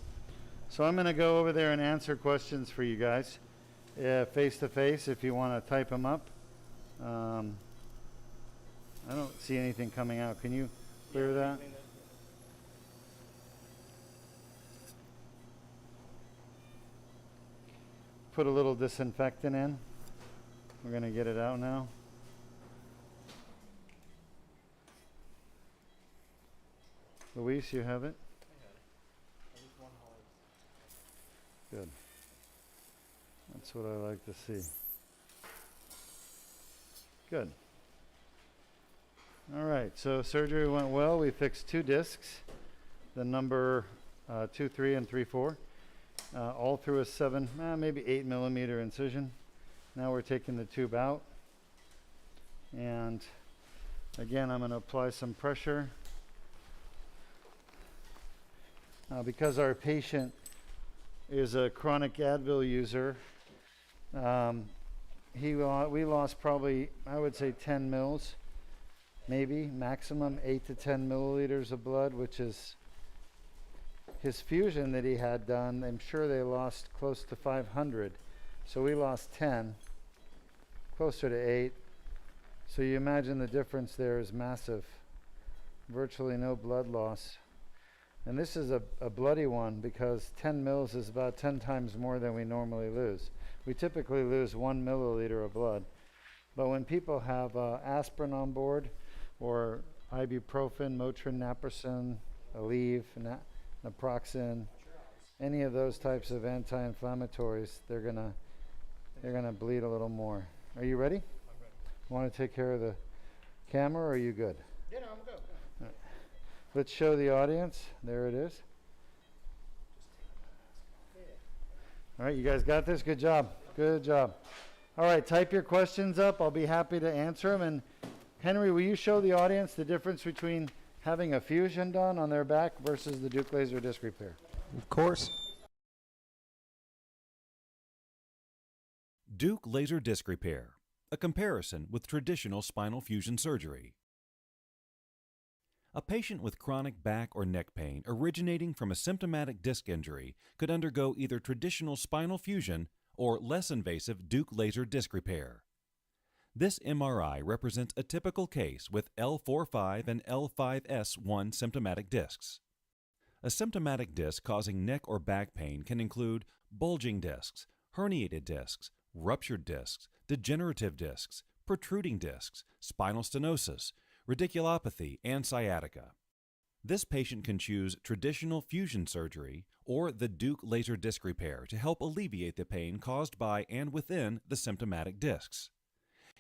So I'm going to go over there and answer questions for you guys. face to face if you want to type them up. I don't see anything coming out. Can you clear that? Put a little disinfectant in. We're going to get it out now. Luis, you have it? Good. That's what I like to see. Good. All right, so surgery went well. We fixed 2 discs, the number 2, 3, and 3, 4, all through a 7, maybe 8 millimeter incision. Now we're taking the tube out. And again, I'm going to apply some pressure. Because our patient is a chronic Advil user, we lost probably, I would say, 10 mils, maybe maximum 8 to 10 milliliters of blood, which is his fusion that he had done. I'm sure they lost close to 500. So we lost 10, closer to 8. So you imagine the difference there is massive. Virtually no blood loss. And this is a bloody one because 10 mils is about 10 times more than we normally lose. We typically lose 1 milliliter of blood. But when people have aspirin on board, or ibuprofen, Motrin, naproxen, Aleve, naproxen, any of those types of anti-inflammatories, they're gonna bleed a little more. Are you ready? I'm ready. Want to take care of the camera, or are you good? Yeah, no, I'm good. Let's show the audience. There it is. All right, you guys got this? Good job. Good job. All right, type your questions up. I'll be happy to answer them. And Henry, will you show the audience the difference between having a fusion done on their back versus the Deuk laser disc repair? Of course. Deuk laser disc repair, a comparison with traditional spinal fusion surgery. A patient with chronic back or neck pain originating from a symptomatic disc injury could undergo either traditional spinal fusion or less invasive Deuk laser disc repair. This MRI represents a typical case with L4-5 and L5-S1 symptomatic discs. A symptomatic disc causing neck or back pain can include bulging discs, herniated discs, ruptured discs, degenerative discs, protruding discs, spinal stenosis, radiculopathy, and sciatica. This patient can choose traditional fusion surgery or the Deuk laser disc repair to help alleviate the pain caused by and within the symptomatic discs.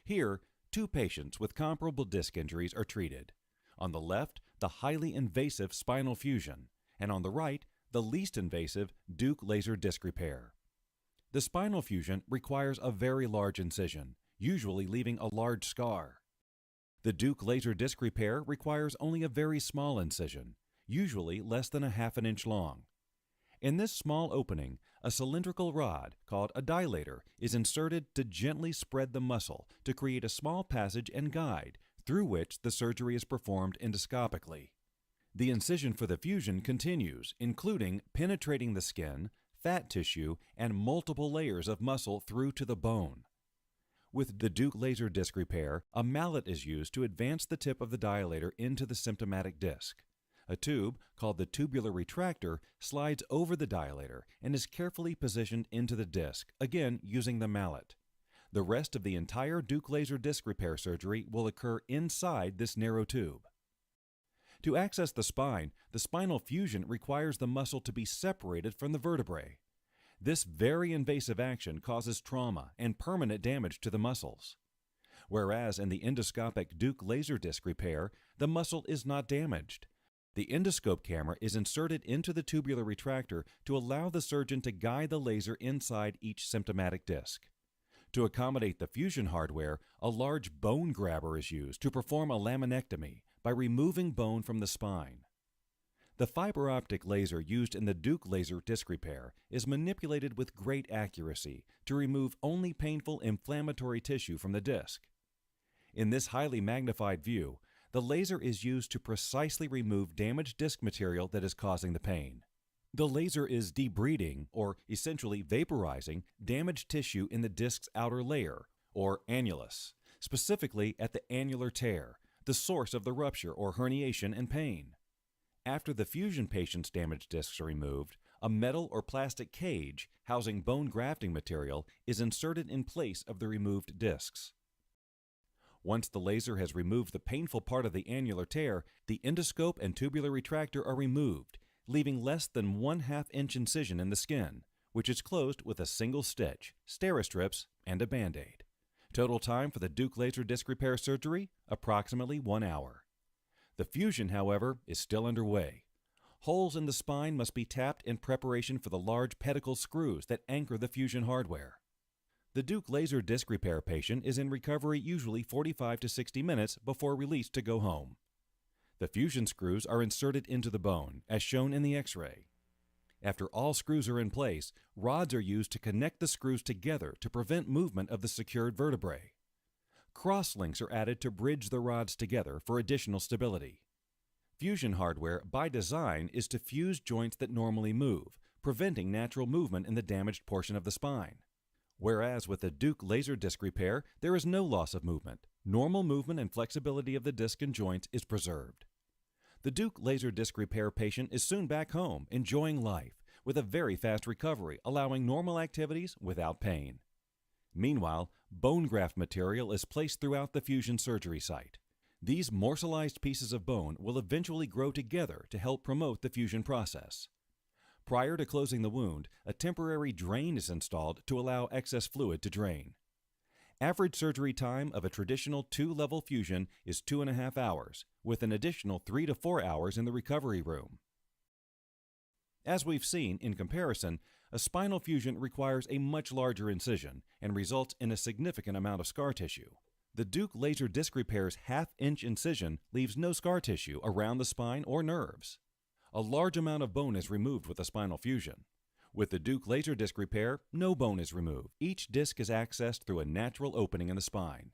Here, 2 patients with comparable disc injuries are treated. On the left, the highly invasive spinal fusion, and on the right, the least invasive Deuk laser disc repair. The spinal fusion requires a very large incision, usually leaving a large scar. The Deuk laser disc repair requires only a very small incision, usually less than a half an inch long. In this small opening, a cylindrical rod, called a dilator, is inserted to gently spread the muscle to create a small passage and guide through which the surgery is performed endoscopically. The incision for the fusion continues, including penetrating the skin, fat tissue, and multiple layers of muscle through to the bone. With the Deuk laser disc repair, a mallet is used to advance the tip of the dilator into the symptomatic disc. A tube, called the tubular retractor, slides over the dilator and is carefully positioned into the disc, again using the mallet. The rest of the entire Deuk laser disc repair surgery will occur inside this narrow tube. To access the spine, the spinal fusion requires the muscle to be separated from the vertebrae. This very invasive action causes trauma and permanent damage to the muscles. Whereas in the endoscopic Deuk laser disc repair, the muscle is not damaged. The endoscope camera is inserted into the tubular retractor to allow the surgeon to guide the laser inside each symptomatic disc. To accommodate the fusion hardware, a large bone grabber is used to perform a laminectomy by removing bone from the spine. The fiber optic laser used in the Deuk laser disc repair is manipulated with great accuracy to remove only painful inflammatory tissue from the disc. In this highly magnified view, the laser is used to precisely remove damaged disc material that is causing the pain. The laser is debriding, or essentially vaporizing, damaged tissue in the disc's outer layer, or annulus, specifically at the annular tear, the source of the rupture or herniation and pain. After the fusion patient's damaged discs are removed, a metal or plastic cage housing bone grafting material is inserted in place of the removed discs. Once the laser has removed the painful part of the annular tear, the endoscope and tubular retractor are removed, leaving less than 1/2 inch incision in the skin, which is closed with a single stitch, Steri-Strips, and a Band-Aid. Total time for the Deuk laser disc repair surgery, approximately 1 hour. The fusion, however, is still underway. Holes in the spine must be tapped in preparation for the large pedicle screws that anchor the fusion hardware. The Deuk laser disc repair patient is in recovery usually 45 to 60 minutes before released to go home. The fusion screws are inserted into the bone, as shown in the X-ray. After all screws are in place, rods are used to connect the screws together to prevent movement of the secured vertebrae. Cross-links are added to bridge the rods together for additional stability. Fusion hardware, by design, is to fuse joints that normally move, preventing natural movement in the damaged portion of the spine. Whereas with the Deuk laser disc repair, there is no loss of movement. Normal movement and flexibility of the disc and joints is preserved. The Deuk laser disc repair patient is soon back home, enjoying life, with a very fast recovery, allowing normal activities without pain. Meanwhile, bone graft material is placed throughout the fusion surgery site. These morselized pieces of bone will eventually grow together to help promote the fusion process. Prior to closing the wound, a temporary drain is installed to allow excess fluid to drain. Average surgery time of a traditional 2-level fusion is 2.5 hours, with an additional 3 to 4 hours in the recovery room. As we've seen, in comparison, a spinal fusion requires a much larger incision and results in a significant amount of scar tissue. The Deuk laser disc repair's 1/2 inch incision leaves no scar tissue around the spine or nerves. A large amount of bone is removed with a spinal fusion. With the Deuk laser disc repair, no bone is removed. Each disc is accessed through a natural opening in the spine.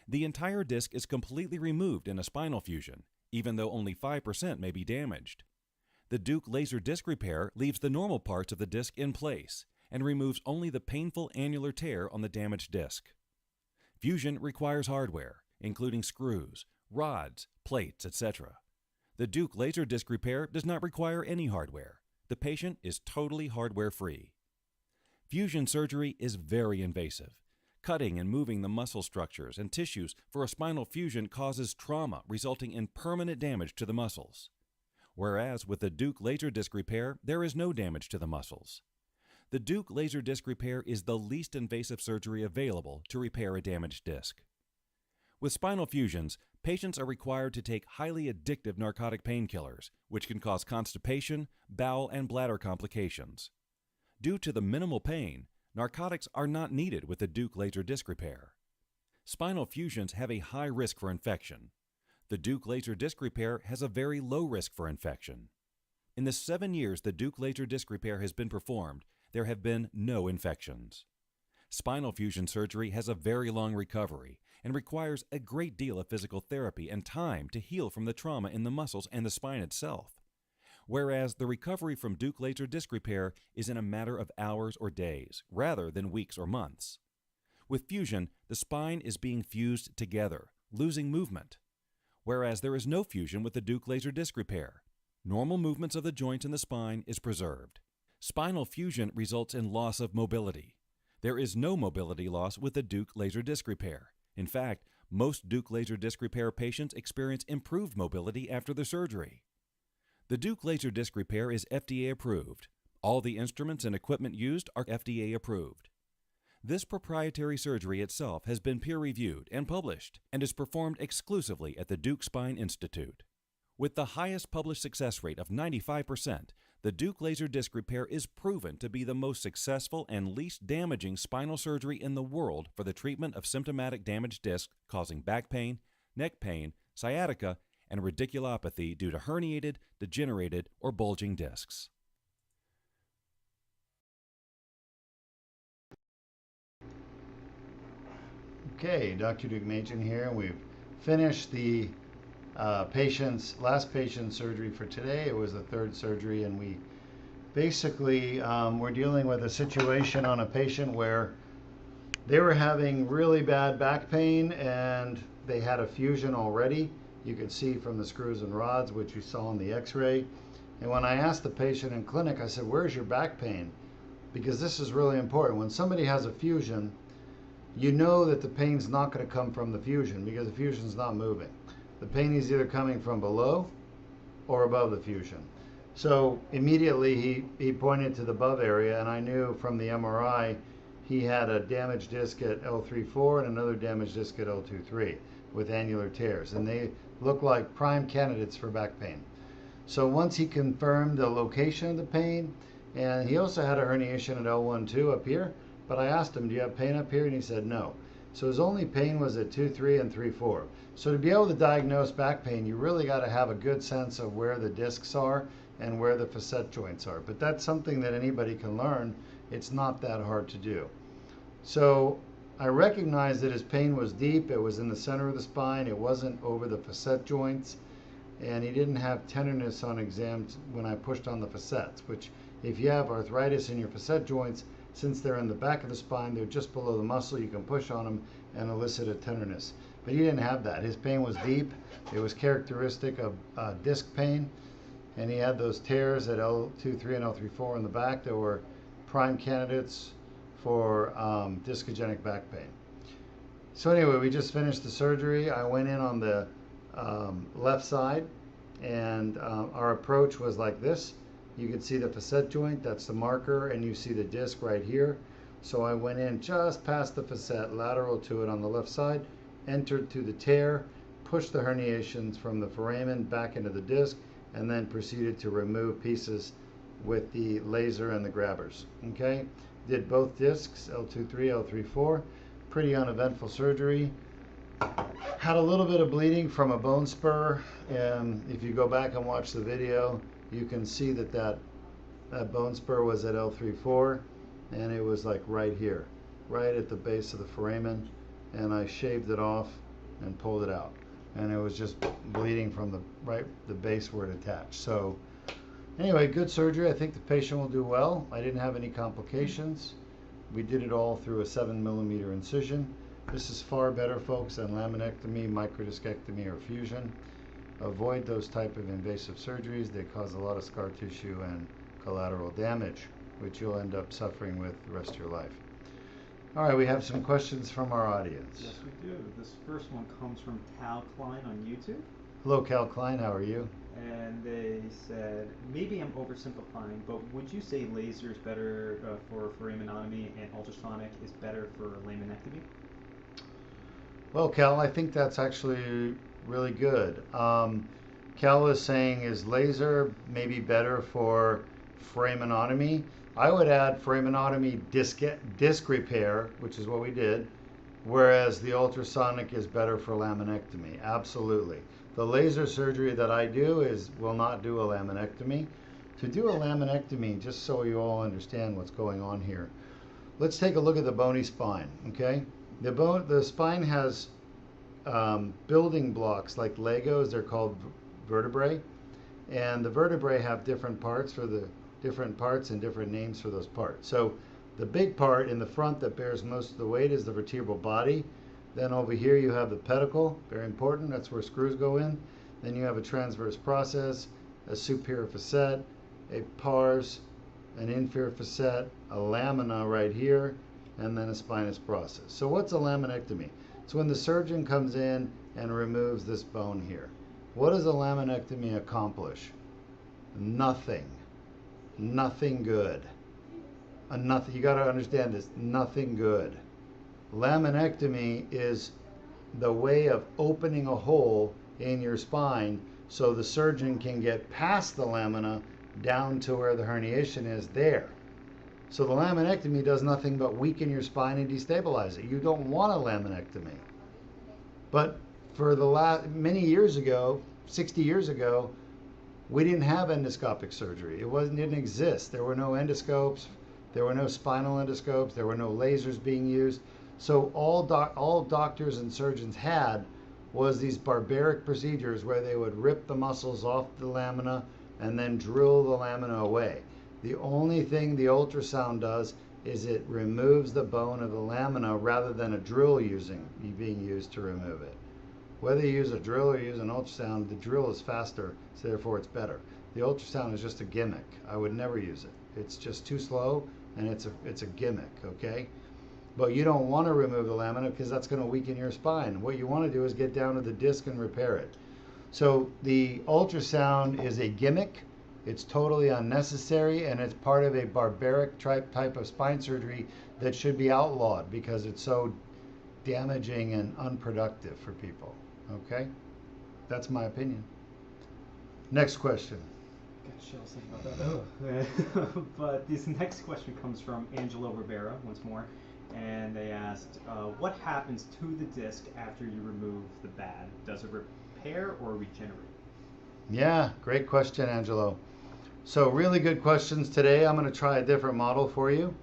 The entire disc is completely removed in a spinal fusion, even though only 5% may be damaged. The Deuk laser disc repair leaves the normal parts of the disc in place and removes only the painful annular tear on the damaged disc. Fusion requires hardware, including screws, rods, plates, etc. The Deuk laser disc repair does not require any hardware. The patient is totally hardware-free. Fusion surgery is very invasive. Cutting and moving the muscle structures and tissues for a spinal fusion causes trauma, resulting in permanent damage to the muscles. Whereas with the Deuk laser disc repair, there is no damage to the muscles. The Deuk laser disc repair is the least invasive surgery available to repair a damaged disc. With spinal fusions, patients are required to take highly addictive narcotic painkillers, which can cause constipation, bowel, and bladder complications. Due to the minimal pain, narcotics are not needed with the Deuk laser disc repair. Spinal fusions have a high risk for infection. The Deuk laser disc repair has a very low risk for infection. In the 7 years the Deuk laser disc repair has been performed, there have been no infections. Spinal fusion surgery has a very long recovery and requires a great deal of physical therapy and time to heal from the trauma in the muscles and the spine itself. Whereas the recovery from Deuk laser disc repair is in a matter of hours or days, rather than weeks or months. With fusion, the spine is being fused together, losing movement. Whereas there is no fusion with the Deuk laser disc repair. Normal movements of the joints in the spine is preserved. Spinal fusion results in loss of mobility. There is no mobility loss with the Deuk laser disc repair. In fact, most Deuk laser disc repair patients experience improved mobility after the surgery. The Deuk laser disc repair is FDA approved. All the instruments and equipment used are FDA approved. This proprietary surgery itself has been peer-reviewed and published and is performed exclusively at the Deuk Spine Institute. With the highest published success rate of 95%, the Deuk laser disc repair is proven to be the most successful and least damaging spinal surgery in the world for the treatment of symptomatic damaged discs causing back pain, neck pain, sciatica, and radiculopathy due to herniated, degenerated, or bulging discs. Okay, Dr. Deuk here. We've finished the last patient's surgery for today. It was the third surgery, and we basically, we're dealing with a situation on a patient where they were having really bad back pain and they had a fusion already. You could see from the screws and rods, which you saw in the x-ray. And when I asked the patient in clinic, I said, where's your back pain? Because this is really important. When somebody has a fusion, you know that the pain's not going to come from the fusion because the fusion's not moving. The pain is either coming from below or above the fusion. So immediately he pointed to the above area, and I knew from the MRI he had a damaged disc at L3-4 and another damaged disc at L2-3 with annular tears, and they look like prime candidates for back pain. So once he confirmed the location of the pain, and he also had a herniation at L1-2 up here, but I asked him, do you have pain up here? And he said no. So his only pain was at 2-3 and 3-4. So to be able to diagnose back pain, you really got to have a good sense of where the discs are and where the facet joints are. But that's something that anybody can learn. It's not that hard to do. So I recognized that his pain was deep. It was in the center of the spine. It wasn't over the facet joints. And he didn't have tenderness on exams when I pushed on the facets, which if you have arthritis in your facet joints, since they're in the back of the spine, they're just below the muscle, you can push on them and elicit a tenderness. But he didn't have that. His pain was deep. It was characteristic of disc pain. And he had those tears at L2-3 and L3-4 in the back that were prime candidates for discogenic back pain. So anyway, we just finished the surgery. I went in on the left side, and our approach was like this. You can see the facet joint, that's the marker, and you see the disc right here. So I went in just past the facet, lateral to it on the left side, entered through the tear, pushed the herniations from the foramen back into the disc, and then proceeded to remove pieces with the laser and the grabbers. Okay, did both discs, L2-3, L3-4, pretty uneventful surgery. Had a little bit of bleeding from a bone spur, and if you go back and watch the video, you can see that bone spur was at L3-4, and it was like right here, right at the base of the foramen, and I shaved it off and pulled it out, and it was just bleeding from the base where it attached. So anyway, good surgery. I think the patient will do well. I didn't have any complications. We did it all through a 7mm incision. This is far better, folks, than laminectomy, microdiscectomy, or fusion. Avoid those type of invasive surgeries. They cause a lot of scar tissue and collateral damage, which you'll end up suffering with the rest of your life. All right, we have some questions from our audience. Yes, we do. This first one comes from Cal Klein on YouTube. Hello, Cal Klein. How are you? And they said, maybe I'm oversimplifying, but would you say laser is better for foraminotomy and ultrasonic is better for laminectomy? Well, Cal, I think that's actually really good. Cal is saying, is laser maybe better for foraminotomy? I would add foraminotomy disc repair, which is what we did, whereas the ultrasonic is better for laminectomy. Absolutely. The laser surgery that I do will not do a laminectomy. To do a laminectomy, just so you all understand what's going on here, let's take a look at the bony spine, okay? The spine has building blocks like Legos. They're called vertebrae, and the vertebrae have different parts and different names for those parts. So the big part in the front that bears most of the weight is the vertebral body. Then over here you have the pedicle, very important, that's where screws go in. Then you have a transverse process, a superior facet, a pars, an inferior facet, a lamina right here, and then a spinous process. So what's a laminectomy? It's when the surgeon comes in and removes this bone here. What does a laminectomy accomplish? Nothing. Nothing good. You got to understand this, nothing good. Laminectomy is the way of opening a hole in your spine so the surgeon can get past the lamina down to where the herniation is there. So the laminectomy does nothing but weaken your spine and destabilize it. You don't want a laminectomy. But for many years ago, 60 years ago, we didn't have endoscopic surgery. It didn't exist. There were no endoscopes. There were no spinal endoscopes. There were no lasers being used. So all doctors and surgeons had was these barbaric procedures where they would rip the muscles off the lamina and then drill the lamina away. The only thing the ultrasound does is it removes the bone of the lamina rather than a drill being used to remove it. Whether you use a drill or you use an ultrasound, the drill is faster, so therefore it's better. The ultrasound is just a gimmick. I would never use it. It's just too slow, and it's a gimmick, okay? But you don't want to remove the lamina because that's going to weaken your spine. What you want to do is get down to the disc and repair it. So the ultrasound is a gimmick. It's totally unnecessary, and it's part of a barbaric type of spine surgery that should be outlawed because it's so damaging and unproductive for people. Okay? That's my opinion. Next question. Got chills thinking about that. But this next question comes from Angelo Rivera once more, and they asked, what happens to the disc after you remove the bad? Does it repair or regenerate? Yeah, great question, Angelo. So really good questions today. I'm going to try a different model for you.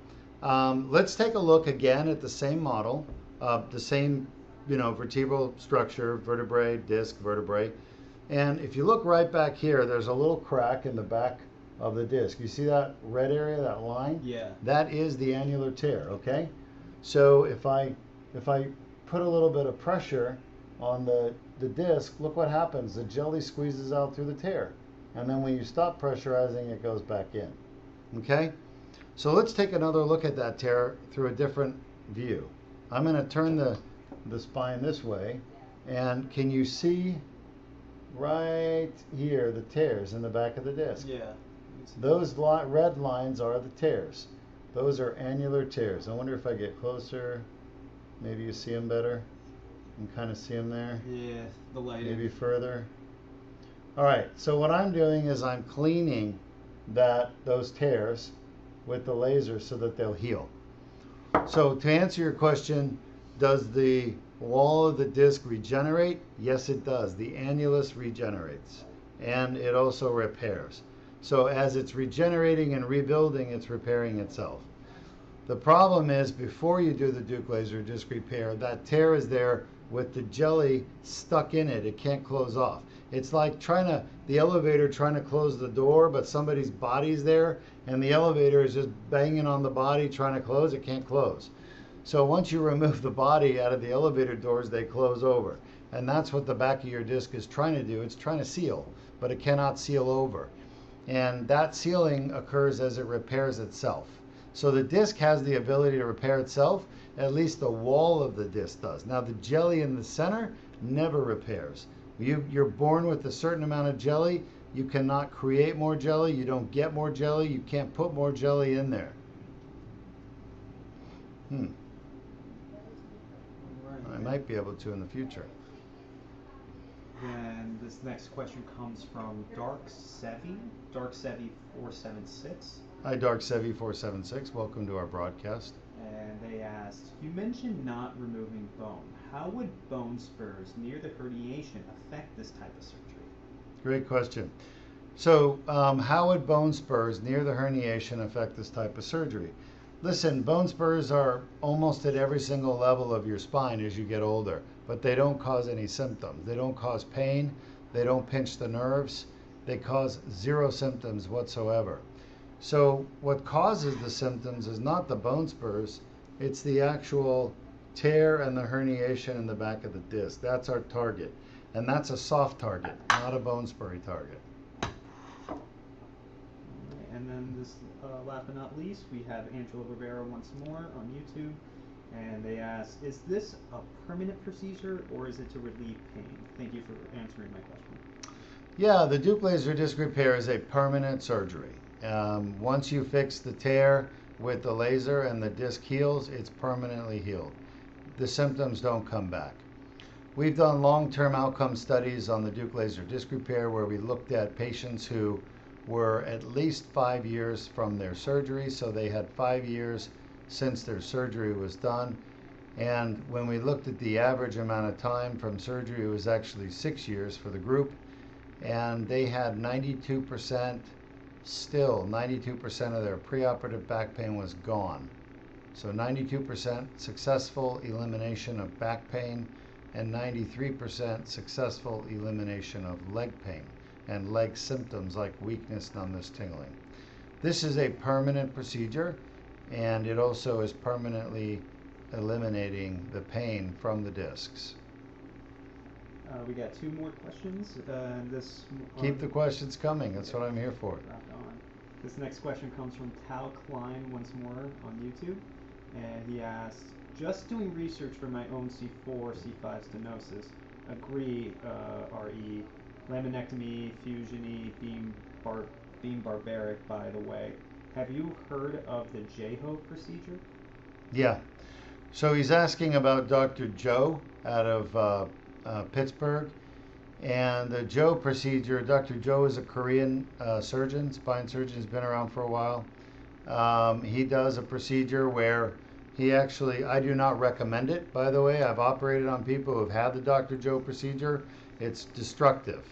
Let's take a look again at the same model, the same, vertebral structure, vertebrae, disc, vertebrae. And if you look right back here, there's a little crack in the back of the disc. You see that red area, that line? Yeah. That is the annular tear, okay? So if I put a little bit of pressure on the disc, look what happens. The jelly squeezes out through the tear. And then when you stop pressurizing, it goes back in. Okay? So let's take another look at that tear through a different view. I'm going to turn the spine this way. And can you see right here the tears in the back of the disc? Yeah. Those red lines are the tears. Those are annular tears. I wonder if I get closer, maybe you see them better. You can kind of see them there. Yeah, the lighting. Maybe further. All right, so what I'm doing is I'm cleaning those tears with the laser so that they'll heal. So to answer your question, does the wall of the disc regenerate? Yes, it does. The annulus regenerates, and it also repairs. So as it's regenerating and rebuilding, it's repairing itself. The problem is before you do the Deuk laser disc repair, that tear is there with the jelly stuck in it. It can't close off. It's like the elevator trying to close the door, but somebody's body's there, and the elevator is just banging on the body trying to close. It can't close. So once you remove the body out of the elevator doors, they close over. And that's what the back of your disc is trying to do. It's trying to seal, but it cannot seal over. And that sealing occurs as it repairs itself. So the disc has the ability to repair itself, at least the wall of the disc does. Now the jelly in the center never repairs. You're born with a certain amount of jelly. You cannot create more jelly. You don't get more jelly. You can't put more jelly in there. I might be able to in the future. And this next question comes from Dark Sevi 476. Hi, Dark Sevi 476. Welcome to our broadcast. And they asked, you mentioned not removing bone. How would bone spurs near the herniation affect this type of surgery? Great question. So how would bone spurs near the herniation affect this type of surgery? Listen, bone spurs are almost at every single level of your spine as you get older, but they don't cause any symptoms. They don't cause pain. They don't pinch the nerves. They cause zero symptoms whatsoever. So what causes the symptoms is not the bone spurs, it's the actual tear and the herniation in the back of the disc. That's our target. And that's a soft target, not a bone spurry target. And then this, last but not least, we have Angelo Rivera once more on YouTube. And they ask, is this a permanent procedure or is it to relieve pain? Thank you for answering my question. Yeah, the Deuk laser disc repair is a permanent surgery. Once you fix the tear with the laser and the disc heals, it's permanently healed. The symptoms don't come back. We've done long-term outcome studies on the Deuk laser disc repair where we looked at patients who were at least 5 years from their surgery, so they had 5 years since their surgery was done. And when we looked at the average amount of time from surgery, it was actually 6 years for the group. And they had 92%, still 92% of their preoperative back pain was gone. So 92% successful elimination of back pain and 93% successful elimination of leg pain and leg symptoms like weakness, numbness, tingling. This is a permanent procedure, and it also is permanently eliminating the pain from the discs. We got 2 more questions. Keep the questions coming. That's what I'm here for. Rock on. This next question comes from Tal Klein once more on YouTube, and he asked, just doing research for my own C4, C5 stenosis, agree, RE, laminectomy, fusion-y, beam barbaric, by the way. Have you heard of the J-Hope procedure? Yeah. So he's asking about Dr. Joe out of Pittsburgh. And the Joe procedure, Dr. Joe is a Korean surgeon, spine surgeon. He's been around for a while. He does a procedure where he actually, I do not recommend it, by the way. I've operated on people who've had the Dr. Joe procedure. It's destructive.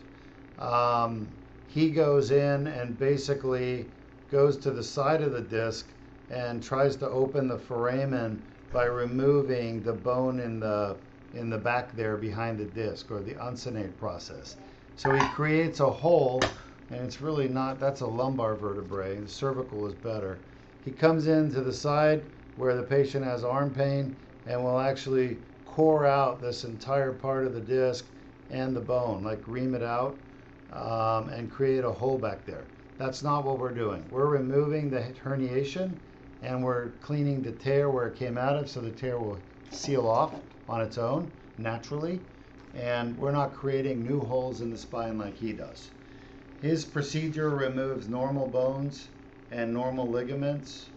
He goes in and basically goes to the side of the disc and tries to open the foramen by removing the bone in the back there behind the disc, or the uncinate process. So he creates a hole, and it's really not, that's a lumbar vertebrae. The cervical is better. He comes into the side where the patient has arm pain and will actually core out this entire part of the disc and the bone, like ream it out, and create a hole back there. That's not what we're doing. We're removing the herniation, and we're cleaning the tear where it came out of, so the tear will seal off on its own naturally, and we're not creating new holes in the spine like he does. His procedure removes normal bones and normal ligaments,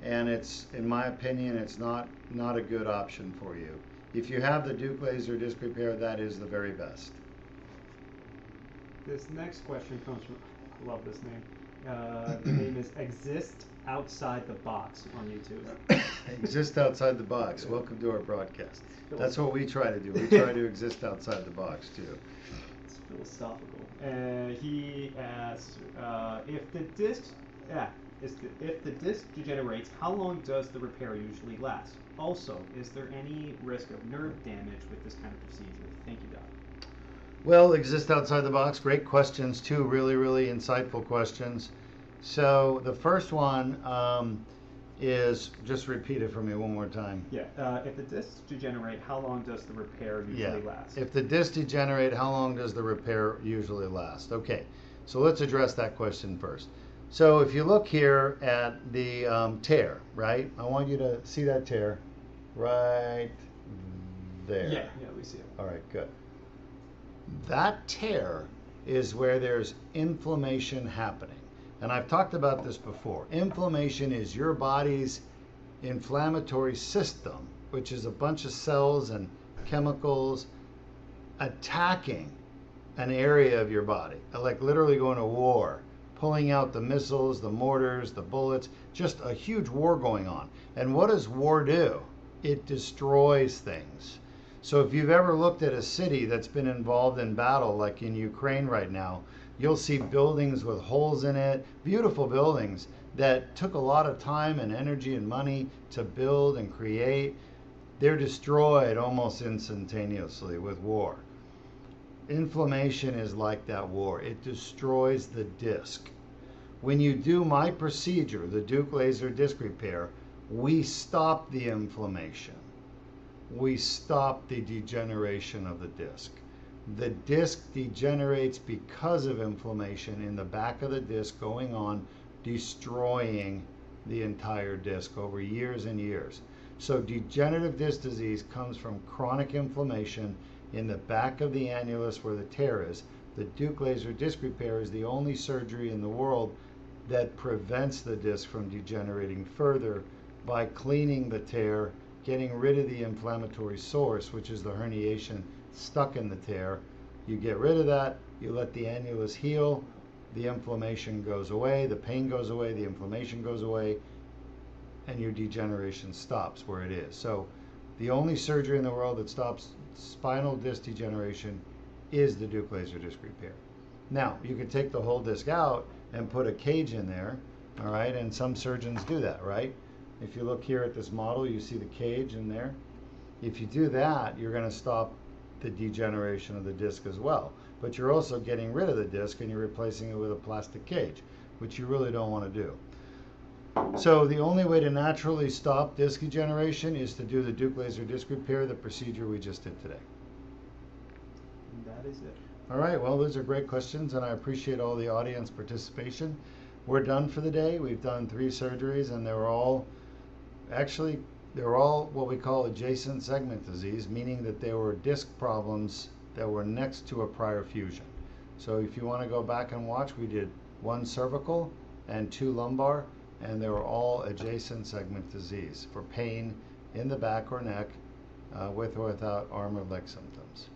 and it's, in my opinion, it's not a good option for you. If you have the Deuk laser disc repair, that is the very best. This next question comes from, I love this name. The name is Exist Outside the Box on YouTube. Exist outside the box. Welcome to our broadcast. That's what we try to do. We try to exist outside the box too. It's philosophical. He asks, if the disc degenerates, how long does the repair usually last? Also, is there any risk of nerve damage with this kind of procedure? Thank you, Doc. Well, exist outside the box. Great questions too. Really, really insightful questions. So the first one is, just repeat it for me one more time. Yeah. If the discs degenerate, how long does the repair usually last? If the discs degenerate, how long does the repair usually last? Okay. So let's address that question first. So if you look here at the tear, right? I want you to see that tear right there. Yeah, we see it. All right, good. That tear is where there's inflammation happening. And I've talked about this before. Inflammation is your body's inflammatory system, which is a bunch of cells and chemicals attacking an area of your body, like literally going to war, pulling out the missiles, the mortars, the bullets, just a huge war going on. And what does war do? It destroys things. So if you've ever looked at a city that's been involved in battle, like in Ukraine right now, you'll see buildings with holes in it, beautiful buildings that took a lot of time and energy and money to build and create. They're destroyed almost instantaneously with war. Inflammation is like that war. It destroys the disc. When you do my procedure, the Deuk laser disc repair, we stop the inflammation. We stop the degeneration of the disc. The disc degenerates because of inflammation in the back of the disc going on, destroying the entire disc over years and years. So degenerative disc disease comes from chronic inflammation in the back of the annulus where the tear is. The Deuk laser disc repair is the only surgery in the world that prevents the disc from degenerating further by cleaning the tear, getting rid of the inflammatory source, which is the herniation stuck in the tear. You get rid of that, you let the annulus heal, the inflammation goes away, the pain goes away, the inflammation goes away, and your degeneration stops where it is. So the only surgery in the world that stops spinal disc degeneration is the Deuk laser disc repair. Now, you could take the whole disc out and put a cage in there, all right, and some surgeons do that, right? If you look here at this model, you see the cage in there. If you do that, you're going to stop the degeneration of the disc as well. But you're also getting rid of the disc and you're replacing it with a plastic cage. which you really don't want to do. So the only way to naturally stop disc degeneration is to do the Deuk laser disc repair, the procedure we just did today. And that is it. All right, well, those are great questions, and I appreciate all the audience participation. We're done for the day. We've done 3 surgeries, and they were all what we call adjacent segment disease, meaning that they were disc problems that were next to a prior fusion. So if you want to go back and watch, we did 1 cervical and 2 lumbar, and they were all adjacent segment disease for pain in the back or neck with or without arm or leg symptoms.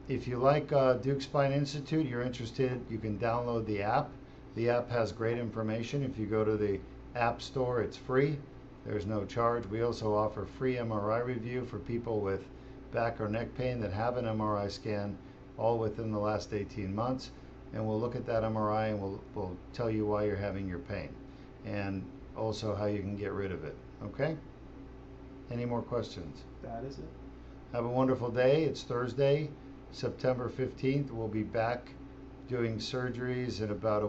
If you like Deuk Spine Institute, you're interested, you can download the app. The app has great information. If you go to the App Store, it's free. There's no charge. We also offer free MRI review for people with back or neck pain that have an MRI scan all within the last 18 months. And we'll look at that MRI and we'll tell you why you're having your pain and also how you can get rid of it. Okay? Any more questions? That is it. Have a wonderful day. It's Thursday, September 15th. We'll be back doing surgeries in about a